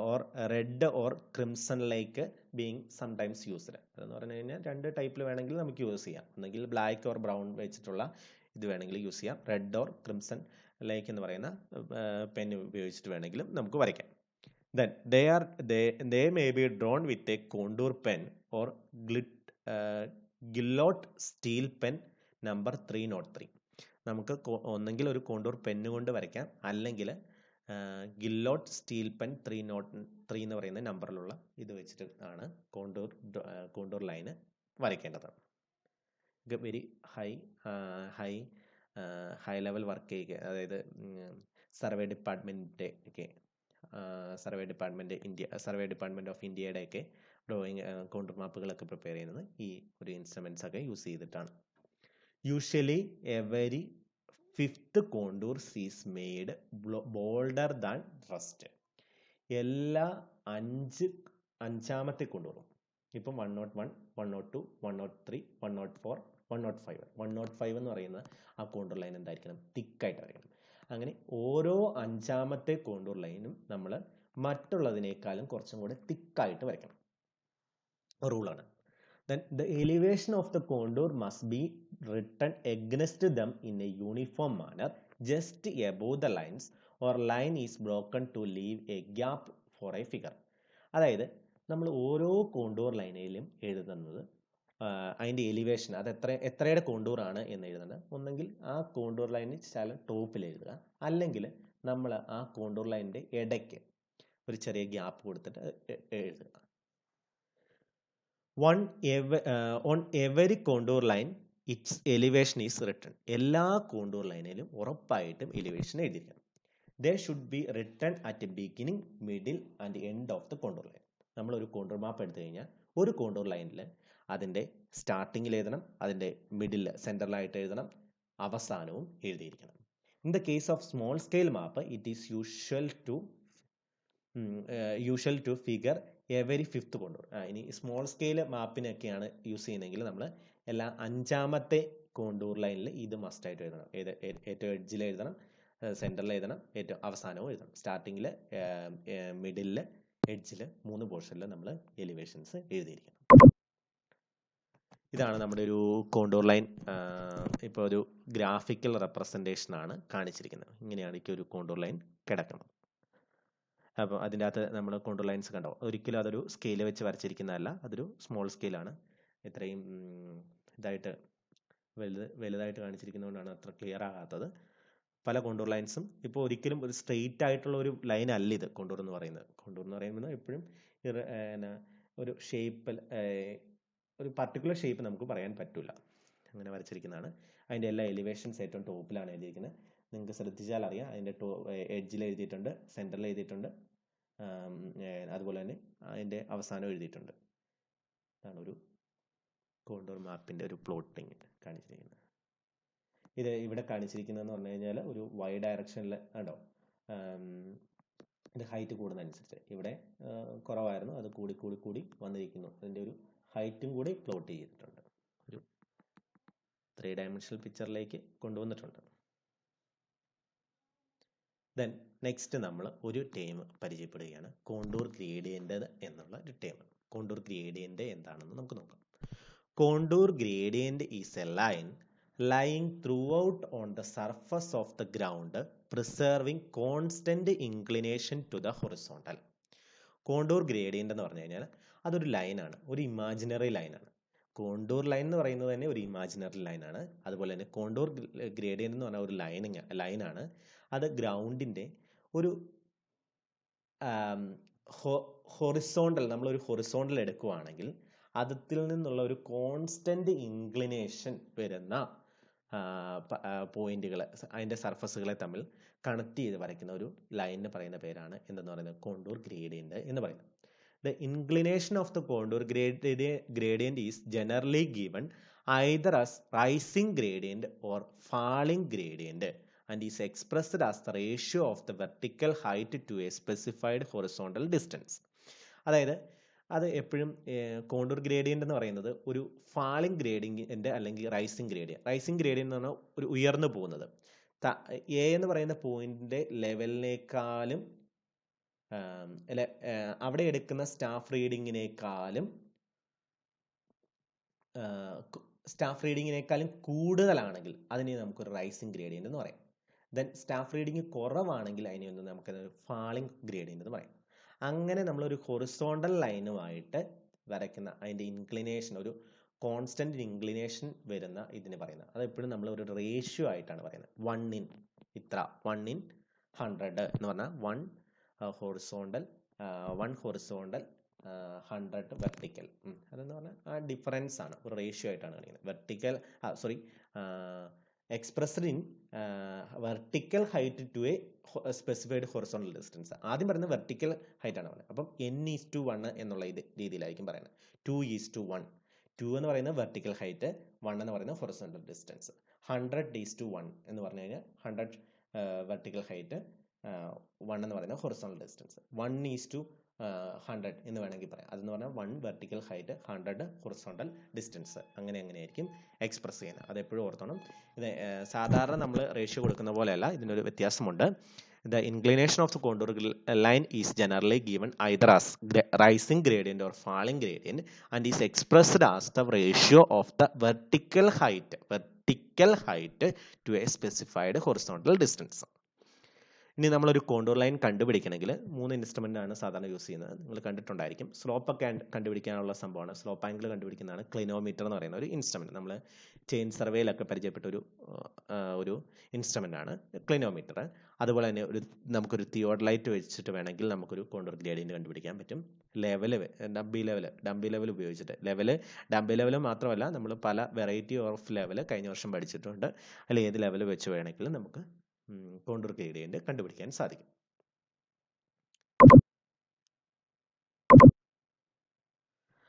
or red or crimson like being sometimes used. അതെന്ന് പറഞ്ഞു കഴിഞ്ഞാൽ രണ്ട് ടൈപ്പിൽ വേണമെങ്കിൽ നമുക്ക് യൂസ് ചെയ്യാം. ഒന്നെങ്കിൽ ബ്ലാക്ക് ഓർ ബ്രൗൺ വെച്ചിട്ടുള്ള ഇത് വേണമെങ്കിൽ യൂസ് ചെയ്യാം. റെഡ് ഓർ ക്രിംസൺ ലൈക്ക് എന്ന് പറയുന്ന പെൻ ഉപയോഗിച്ചിട്ട് വേണമെങ്കിലും നമുക്ക് വരയ്ക്കാം. Then they may be drawn with a contour pen or Gillot steel pen number 303. നമുക്ക് ഒന്നെങ്കിൽ ഒരു കോണ്ടൂർ പെന്ന് കൊണ്ട് വരയ്ക്കാം, അല്ലെങ്കിൽ ഗില്ലോട്ട് സ്റ്റീൽ പെൻ 303 എന്ന് പറയുന്ന നമ്പറിലുള്ള ഇത് വെച്ചിട്ട് ആണ് കോണ്ടൂർ ലൈന് വരയ്ക്കേണ്ടത്. വെരി ഹൈ ലെവൽ വർക്ക് ചെയ്യുക, അതായത് സർവേ ഡിപ്പാർട്ട്മെൻറ്റ് ഓഫ് ഇന്ത്യയുടെ ഒക്കെ ഡ്രോയിങ് കോണ്ടൂർ മാപ്പുകളൊക്കെ പ്രിപ്പയർ ചെയ്യുന്നത് ഈ ഒരു ഇൻസ്ട്രുമെൻറ്റ്സ് ഒക്കെ യൂസ് ചെയ്തിട്ടാണ്. Usually every 5th contour is made bolder than rest. എല്ലാ അഞ്ചാമത്തെ കോണ്ടൂറും, ഇപ്പം 101, 102, 103, 104, 105. 105 എന്ന് പറയുന്ന ആ കോണ്ടൂർ ലൈൻ എന്തായിരിക്കണം? തിക്കായിട്ട് വരയ്ക്കണം. അങ്ങനെ ഓരോ അഞ്ചാമത്തെ കോണ്ടൂർ ലൈനും നമ്മൾ മറ്റുള്ളതിനേക്കാളും കുറച്ചും കൂടെ തിക്കായിട്ട് വരയ്ക്കണം. റൂളാണ്. Then the elevation of the contour must be written against them in a uniform manner just above the lines, or line is broken to leave a gap for a figure. അതായത് നമ്മൾ ഓരോ contour ലൈനിലും എഴുതുന്നത് അതിൻ്റെ elevation, അത് എത്രയുടെ contour ആണ് എന്ന് എഴുതുന്നത്. ഒന്നെങ്കിൽ ആ കോണ്ടൂർ ലൈനിൽ ശകലം ടോപ്പിൽ എഴുതുക, അല്ലെങ്കിൽ നമ്മൾ ആ കോണ്ടൂർ ലൈനിൻ്റെ ഇടയ്ക്ക് ഒരു ചെറിയ ഗ്യാപ്പ് കൊടുത്തിട്ട് എഴുതുക. On every contour line its elevation is written. എല്ലാ കോണ്ടൂർ ലൈനിലും ഉറപ്പായിട്ടും എലിവേഷൻ എഴുതിയിരിക്കണം. They should be written at beginning, middle and end of the contour line. നമ്മളൊരു കോണ്ടൂർ മാപ്പ് എടുത്തു കഴിഞ്ഞാൽ ഒരു കോണ്ടൂർ ലൈനിൽ അതിൻ്റെ സ്റ്റാർട്ടിങ്ങിൽ എഴുതണം, അതിൻ്റെ മിഡിൽ സെൻറ്ററിലായിട്ട് എഴുതണം, അവസാനവും എഴുതിയിരിക്കണം. In the case of small scale map it is usual to figure every fifth contour. ഇനി സ്മോൾ സ്കെയിൽ മാപ്പിനൊക്കെയാണ് യൂസ് ചെയ്യുന്നതെങ്കിൽ നമ്മൾ എല്ലാ 5ാമത്തെ കോണ്ടൂർ ലൈനിൽ ഇത് മസ്റ്റായിട്ട് എഴുതണം. ഏറ്റവും എഡ്ജിൽ എഴുതണം, സെൻറ്ററിൽ എഴുതണം, ഏറ്റവും അവസാനവും എഴുതണം. സ്റ്റാർട്ടിങ്ങിൽ, മിഡിലിൽ, എഡ്ജിൽ 3 പോർഷനിൽ നമ്മൾ എലിവേഷൻസ് എഴുതിയിരിക്കണം. ഇതാണ് നമ്മുടെ ഒരു കോണ്ടൂർ ലൈൻ. ഇപ്പോൾ ഒരു ഗ്രാഫിക്കൽ റെപ്രസെൻറ്റേഷൻ ആണ് കാണിച്ചിരിക്കുന്നത്. ഇങ്ങനെയാണ് എനിക്ക് ഒരു കോണ്ടൂർ ലൈൻ കിടക്കുന്നത്. അപ്പോൾ അതിൻ്റെ അകത്ത് നമ്മൾ കോണ്ടൂർ ലൈൻസ് കണ്ടോ, ഒരിക്കലും അതൊരു സ്കെയിൽ വെച്ച് വരച്ചിരിക്കുന്നതല്ല, അതൊരു സ്മോൾ സ്കെയിലാണ്. ഇത്രയും ഇതായിട്ട് വലുതായിട്ട് കാണിച്ചിരിക്കുന്നതുകൊണ്ടാണ് അത്ര ക്ലിയർ ആകാത്തത്. പല കോണ്ടൂർ ലൈൻസും ഇപ്പോൾ ഒരിക്കലും ഒരു സ്ട്രെയിറ്റ് ആയിട്ടുള്ള ഒരു ലൈൻ അല്ല ഇത് കോണ്ടൂർ എന്ന് പറയുന്നത്. കോണ്ടൂർ എന്ന് പറയുന്നത് എപ്പോഴും ഒരു ഷേപ്പ്, ഒരു പർട്ടിക്കുലർ ഷേപ്പ് നമുക്ക് പറയാൻ പറ്റില്ല, അങ്ങനെ വരച്ചിരിക്കുന്നതാണ്. അതിൻ്റെ എല്ലാ എലിവേഷൻസ് ഏറ്റവും ടോപ്പിലാണ് എഴുതിയിരിക്കുന്നത്. നിങ്ങൾക്ക് ശ്രദ്ധിച്ചാൽ അറിയാം, അതിൻ്റെ എഡ്ജിൽ എഴുതിയിട്ടുണ്ട്, സെൻറ്ററിൽ എഴുതിയിട്ടുണ്ട്, അതുപോലെ തന്നെ അതിൻ്റെ അവസാനം എഴുതിയിട്ടുണ്ട്. ഇതാണ് ഒരു കോണ്ടൂർ മാപ്പിൻ്റെ ഒരു പ്ലോട്ടിങ് കാണിച്ചിരിക്കുന്നത്. ഇത് ഇവിടെ കാണിച്ചിരിക്കുന്നതെന്ന് പറഞ്ഞു കഴിഞ്ഞാൽ ഒരു വൈ ഡയറക്ഷനിൽ കണ്ടോ, ഇത് ഹൈറ്റ് കൂടുന്നതനുസരിച്ച് ഇവിടെ കുറവായിരുന്നു, അത് കൂടി കൂടി കൂടി വന്നിരിക്കുന്നു. അതിൻ്റെ ഒരു ഹൈറ്റും കൂടി പ്ലോട്ട് ചെയ്തിട്ടുണ്ട്, ഒരു 3 ഡയമെൻഷണൽ പിക്ചറിലേക്ക് കൊണ്ടുവന്നിട്ടുണ്ട്. ദെൻ നെക്സ്റ്റ് നമ്മൾ ഒരു ടേം പരിചയപ്പെടുകയാണ്, കോണ്ടൂർ ഗ്രേഡിയൻ്റ് എന്നുള്ള ഒരു ടേം. കോണ്ടൂർ ഗ്രേഡിയൻ്റ് എന്താണെന്ന് നമുക്ക് നോക്കാം. Contour gradient is A line lying throughout on the surface of the ground, preserving constant inclination to the horizontal. Contour gradient എന്ന് പറഞ്ഞു കഴിഞ്ഞാൽ അതൊരു ലൈനാണ്, ഒരു ഇമാജിനറി ലൈനാണ്. കോണ്ടൂർ ലൈൻ എന്ന് പറയുന്നത് തന്നെ ഒരു ഇമാജിനറി ലൈനാണ്. അതുപോലെ തന്നെ കോണ്ടൂർ ഗ്രേഡിയൻ്റ് എന്ന് പറഞ്ഞാൽ ഒരു ലൈനാണ്. അത് ഗ്രൗണ്ടിൻ്റെ ഒരു ഹൊറിസോണ്ടൽ, നമ്മളൊരു ഹൊറിസോണ്ടൽ എടുക്കുകയാണെങ്കിൽ അതിൽ നിന്നുള്ള ഒരു കോൺസ്റ്റന്റ് ഇൻക്ലിനേഷൻ വരുന്ന പോയിന്റുകൾ, അതിൻ്റെ സർഫസുകളെ തമ്മിൽ കണക്ട് ചെയ്ത് വരയ്ക്കുന്ന ഒരു ലൈനിന് പറയുന്ന പേരാണ് എന്തെന്ന് പറയുന്നത്, കോണ്ടൂർ ഗ്രേഡിയൻ്റ് എന്ന് പറയുന്നത്. The inclination of the contour gradient is generally given either as rising gradient or falling gradient and is expressed as the ratio of the vertical height to a specified horizontal distance. അതായത് അത് എപ്പോഴും contour gradient എന്ന് പറയുന്നത് ഒരു falling gradient അല്ലെങ്കിൽ rising gradient. Rising gradient എന്ന് പറഞ്ഞാൽ ഒരു ഉയർന്നു പോകുന്നത്, എ എന്ന് പറയുന്ന പോയിന്റിൻ്റെ ലെവലിനേക്കാളും അവിടെ എടുക്കുന്ന സ്റ്റാഫ് റീഡിങ്ങിനേക്കാളും കൂടുതലാണെങ്കിൽ അതിനെ നമുക്കൊരു റൈസിംഗ് ഗ്രേഡിയൻ്റ് എന്ന് പറയാം. ദെൻ സ്റ്റാഫ് റീഡിങ് കുറവാണെങ്കിൽ അതിനെ ഒന്ന് നമുക്കത് ഫാളിംഗ് ഗ്രേഡിയൻ്റ് എന്ന് പറയാം. അങ്ങനെ നമ്മളൊരു ഹൊറിസോണ്ടൽ ലൈനുമായിട്ട് വരയ്ക്കുന്ന അതിൻ്റെ ഇൻക്ലിനേഷൻ, ഒരു കോൺസ്റ്റന്റ് ഇൻക്ലിനേഷൻ വരുന്ന ഇതിന് പറയുന്നത്, അത് എപ്പോഴും നമ്മൾ ഒരു റേഷ്യോ ആയിട്ടാണ് പറയുന്നത്. 1:100 എന്ന് പറഞ്ഞാൽ 1 ഹൊറിസോണ്ടൽ 100 വെർട്ടിക്കൽ. അതെന്ന് പറഞ്ഞാൽ ആ ഡിഫറൻസ് ആണ്, ഒരു റേഷ്യോ ആയിട്ടാണ് കാണിക്കുന്നത്. Expressed in vertical height to A specified horizontal distance. ആദ്യം പറയുന്നത് വെർട്ടിക്കൽ ഹൈറ്റ് ആണ് പറയുന്നത്. അപ്പം n:1 എന്നുള്ള രീതിയിലായിരിക്കും പറയുന്നത്. 2:1. 2 എന്ന് പറയുന്നത് വെർട്ടിക്കൽ ഹൈറ്റ്, 1 എന്ന് പറയുന്നത് ഹൊറിസോണ്ടൽ ഡിസ്റ്റൻസ്. 100:1 എന്ന് പറഞ്ഞു കഴിഞ്ഞാൽ 100 വെർട്ടിക്കൽ ഹൈറ്റ്, 1 എന്ന് പറയുന്നത് ഹൊറിസോണ്ടൽ ഡിസ്റ്റൻസ്. 1:100 എന്ന് വേണമെങ്കിൽ പറയാം. അതെന്ന് പറഞ്ഞാൽ 1 വെർട്ടിക്കൽ ഹൈറ്റ്, 100 ഹൊറിസോണ്ടൽ ഡിസ്റ്റൻസ്. അങ്ങനെയായിരിക്കും എക്സ്പ്രസ് ചെയ്യുന്നത്. അതെപ്പോഴും ഓർത്തോണം. ഇത് സാധാരണ നമ്മൾ റേഷ്യോ കൊടുക്കുന്ന പോലെയല്ല, ഇതിനൊരു വ്യത്യാസമുണ്ട്. The inclination of the contour line is generally given either as rising gradient or falling gradient and is expressed as the ratio of the vertical height to a specified horizontal distance. ഇനി നമ്മളൊരു contour line കണ്ടുപിടിക്കണമെങ്കിൽ 3 instrument ആണ് സാധാരണ use ചെയ്യുന്നത്. നിങ്ങൾ കണ്ടിട്ടുണ്ടായിരിക്കും. സ്ലോപ്പൊക്കെ കണ്ടുപിടിക്കാനുള്ള സംഭവമാണ്. Slope angle കണ്ടുപിടിക്കുന്നതാണ് clinometer എന്ന് പറയുന്ന ഒരു ഇൻസ്ട്രുമെൻറ്റ്. നമ്മൾ ചെയിൻ സർവേയിലൊക്കെ പരിചയപ്പെട്ട ഒരു ഇൻസ്ട്രുമെൻ്റ് ആണ് ക്ലിനോമീറ്റർ. അതുപോലെ തന്നെ നമുക്കൊരു തിയോഡലൈറ്റ് വെച്ചിട്ട് വേണമെങ്കിൽ നമുക്കൊരു കോണ്ടൂർ ഗ്രേഡിയൻറ്റ് കണ്ടുപിടിക്കാൻ പറ്റും. ഡംബി ലെവൽ ഉപയോഗിച്ചിട്ട് ഡംബി ലെവൽ മാത്രമല്ല, നമ്മൾ പല വെറൈറ്റി ഓഫ് ലെവൽ കഴിഞ്ഞ വർഷം പഠിച്ചിട്ടുണ്ട്. അതിൽ ഏത് ലെവൽ വെച്ച് വേണമെങ്കിലും നമുക്ക് കോണ്ടൂർ ഗ്രേഡിയൻറ്റ് കണ്ടുപിടിക്കാൻ സാധിക്കും.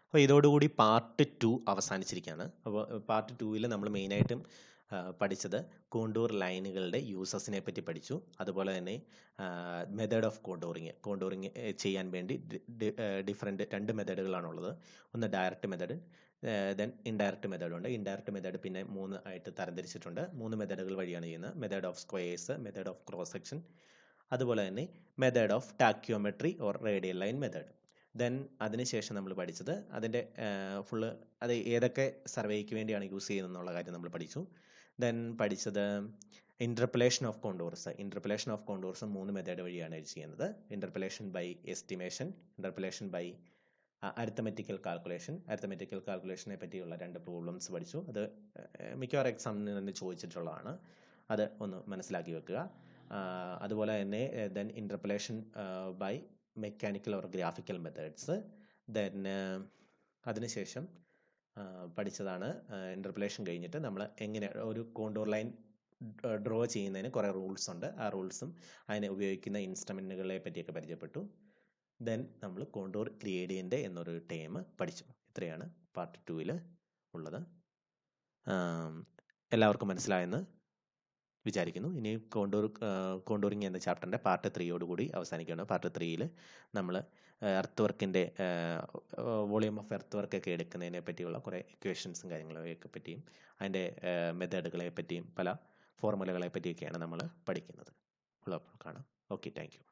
അപ്പോൾ ഇതോടുകൂടി പാർട്ട് 2 അവസാനിച്ചിരിക്കുകയാണ്. അപ്പോൾ പാർട്ട് 2-ൽ നമ്മൾ മെയിനായിട്ടും പഠിച്ചത് കോണ്ടൂർ ലൈനുകളുടെ യൂസസിനെ പറ്റി പഠിച്ചു. അതുപോലെ തന്നെ മെത്തേഡ് ഓഫ് കോണ്ടൂറിങ് ചെയ്യാൻ വേണ്ടി ഡിഫറെൻറ്റ് 2 മെത്തേഡുകളാണുള്ളത്. ഒന്ന് ഡയറക്റ്റ് മെത്തേഡ്, ദെൻ ഇൻഡയറക്റ്റ് മെത്തേഡുണ്ട്. ഇൻഡയറക്റ്റ് മെത്തേഡ് പിന്നെ 3 ആയിട്ട് തരംതിരിച്ചിട്ടുണ്ട്. 3 മെത്തേഡുകൾ വഴിയാണ് ചെയ്യുന്നത്. Method of squares, method of cross section, അതുപോലെ തന്നെ method of tacheometry or radial line method. Then അതിനുശേഷം നമ്മൾ പഠിച്ചത് അതിൻ്റെ ഫുള്ള് അത് ഏതൊക്കെ സർവേയ്ക്ക് വേണ്ടിയാണ് യൂസ് ചെയ്യുന്നത് എന്നുള്ള കാര്യം നമ്മൾ പഠിച്ചു. ദെൻ പഠിച്ചത് interpolation of contours. Interpolation of contours 3 method വഴിയാണ് ചെയ്യുന്നത്. Interpolation by estimation, interpolation by arithmetical കാൽക്കുലേഷനെ പറ്റിയുള്ള 2 പ്രോബ്ലംസ് പഠിച്ചു. അത് മിക്കവാറും എക്സാമിന് തന്നെ ചോദിച്ചിട്ടുള്ളതാണ്. അത് ഒന്ന് മനസ്സിലാക്കി വെക്കുക. അതുപോലെ തന്നെ then interpolation by mechanical or graphical methods. Then അതിനുശേഷം പഠിച്ചതാണ് ഇൻ്റർപൊലേഷൻ കഴിഞ്ഞിട്ട് നമ്മൾ എങ്ങനെ ഒരു കോണ്ടൂർ ലൈൻ ഡ്രോ ചെയ്യുന്നതിന് കുറേ റൂൾസ് ഉണ്ട്. ആ റൂൾസും അതിനെ ഉപയോഗിക്കുന്ന ഇൻസ്ട്രുമെൻറ്റുകളെ പറ്റിയൊക്കെ പരിചയപ്പെട്ടു. ദെൻ നമ്മൾ കോണ്ടൂർ ഗ്രേഡിയൻറ്റ് എന്നൊരു ടേം പഠിച്ചു. ഇത്രയാണ് പാർട്ട് 2-ൽ ഉള്ളത്. എല്ലാവർക്കും മനസ്സിലായെന്ന് വിചാരിക്കുന്നു. ഇനി കോണ്ടൂറിങ് എന്ന ചാപ്റ്ററിൻ്റെ പാർട്ട് 3-യോടുകൂടി അവസാനിക്കുകയാണ്. പാർട്ട് 3-ൽ നമ്മൾ എർത്ത് വർക്കിൻ്റെ വോളിയം ഓഫ് എർത്ത് വർക്കൊക്കെ എടുക്കുന്നതിനെ പറ്റിയുള്ള കുറേ ഇക്വേഷൻസും കാര്യങ്ങളൊക്കെ പറ്റിയും അതിൻ്റെ മെത്തേഡുകളെ പറ്റിയും പല ഫോർമുലകളെ പറ്റിയൊക്കെയാണ് നമ്മൾ പഠിക്കുന്നത്. ഉള്ളപ്പോൾ കാണാം. Okay, thank you.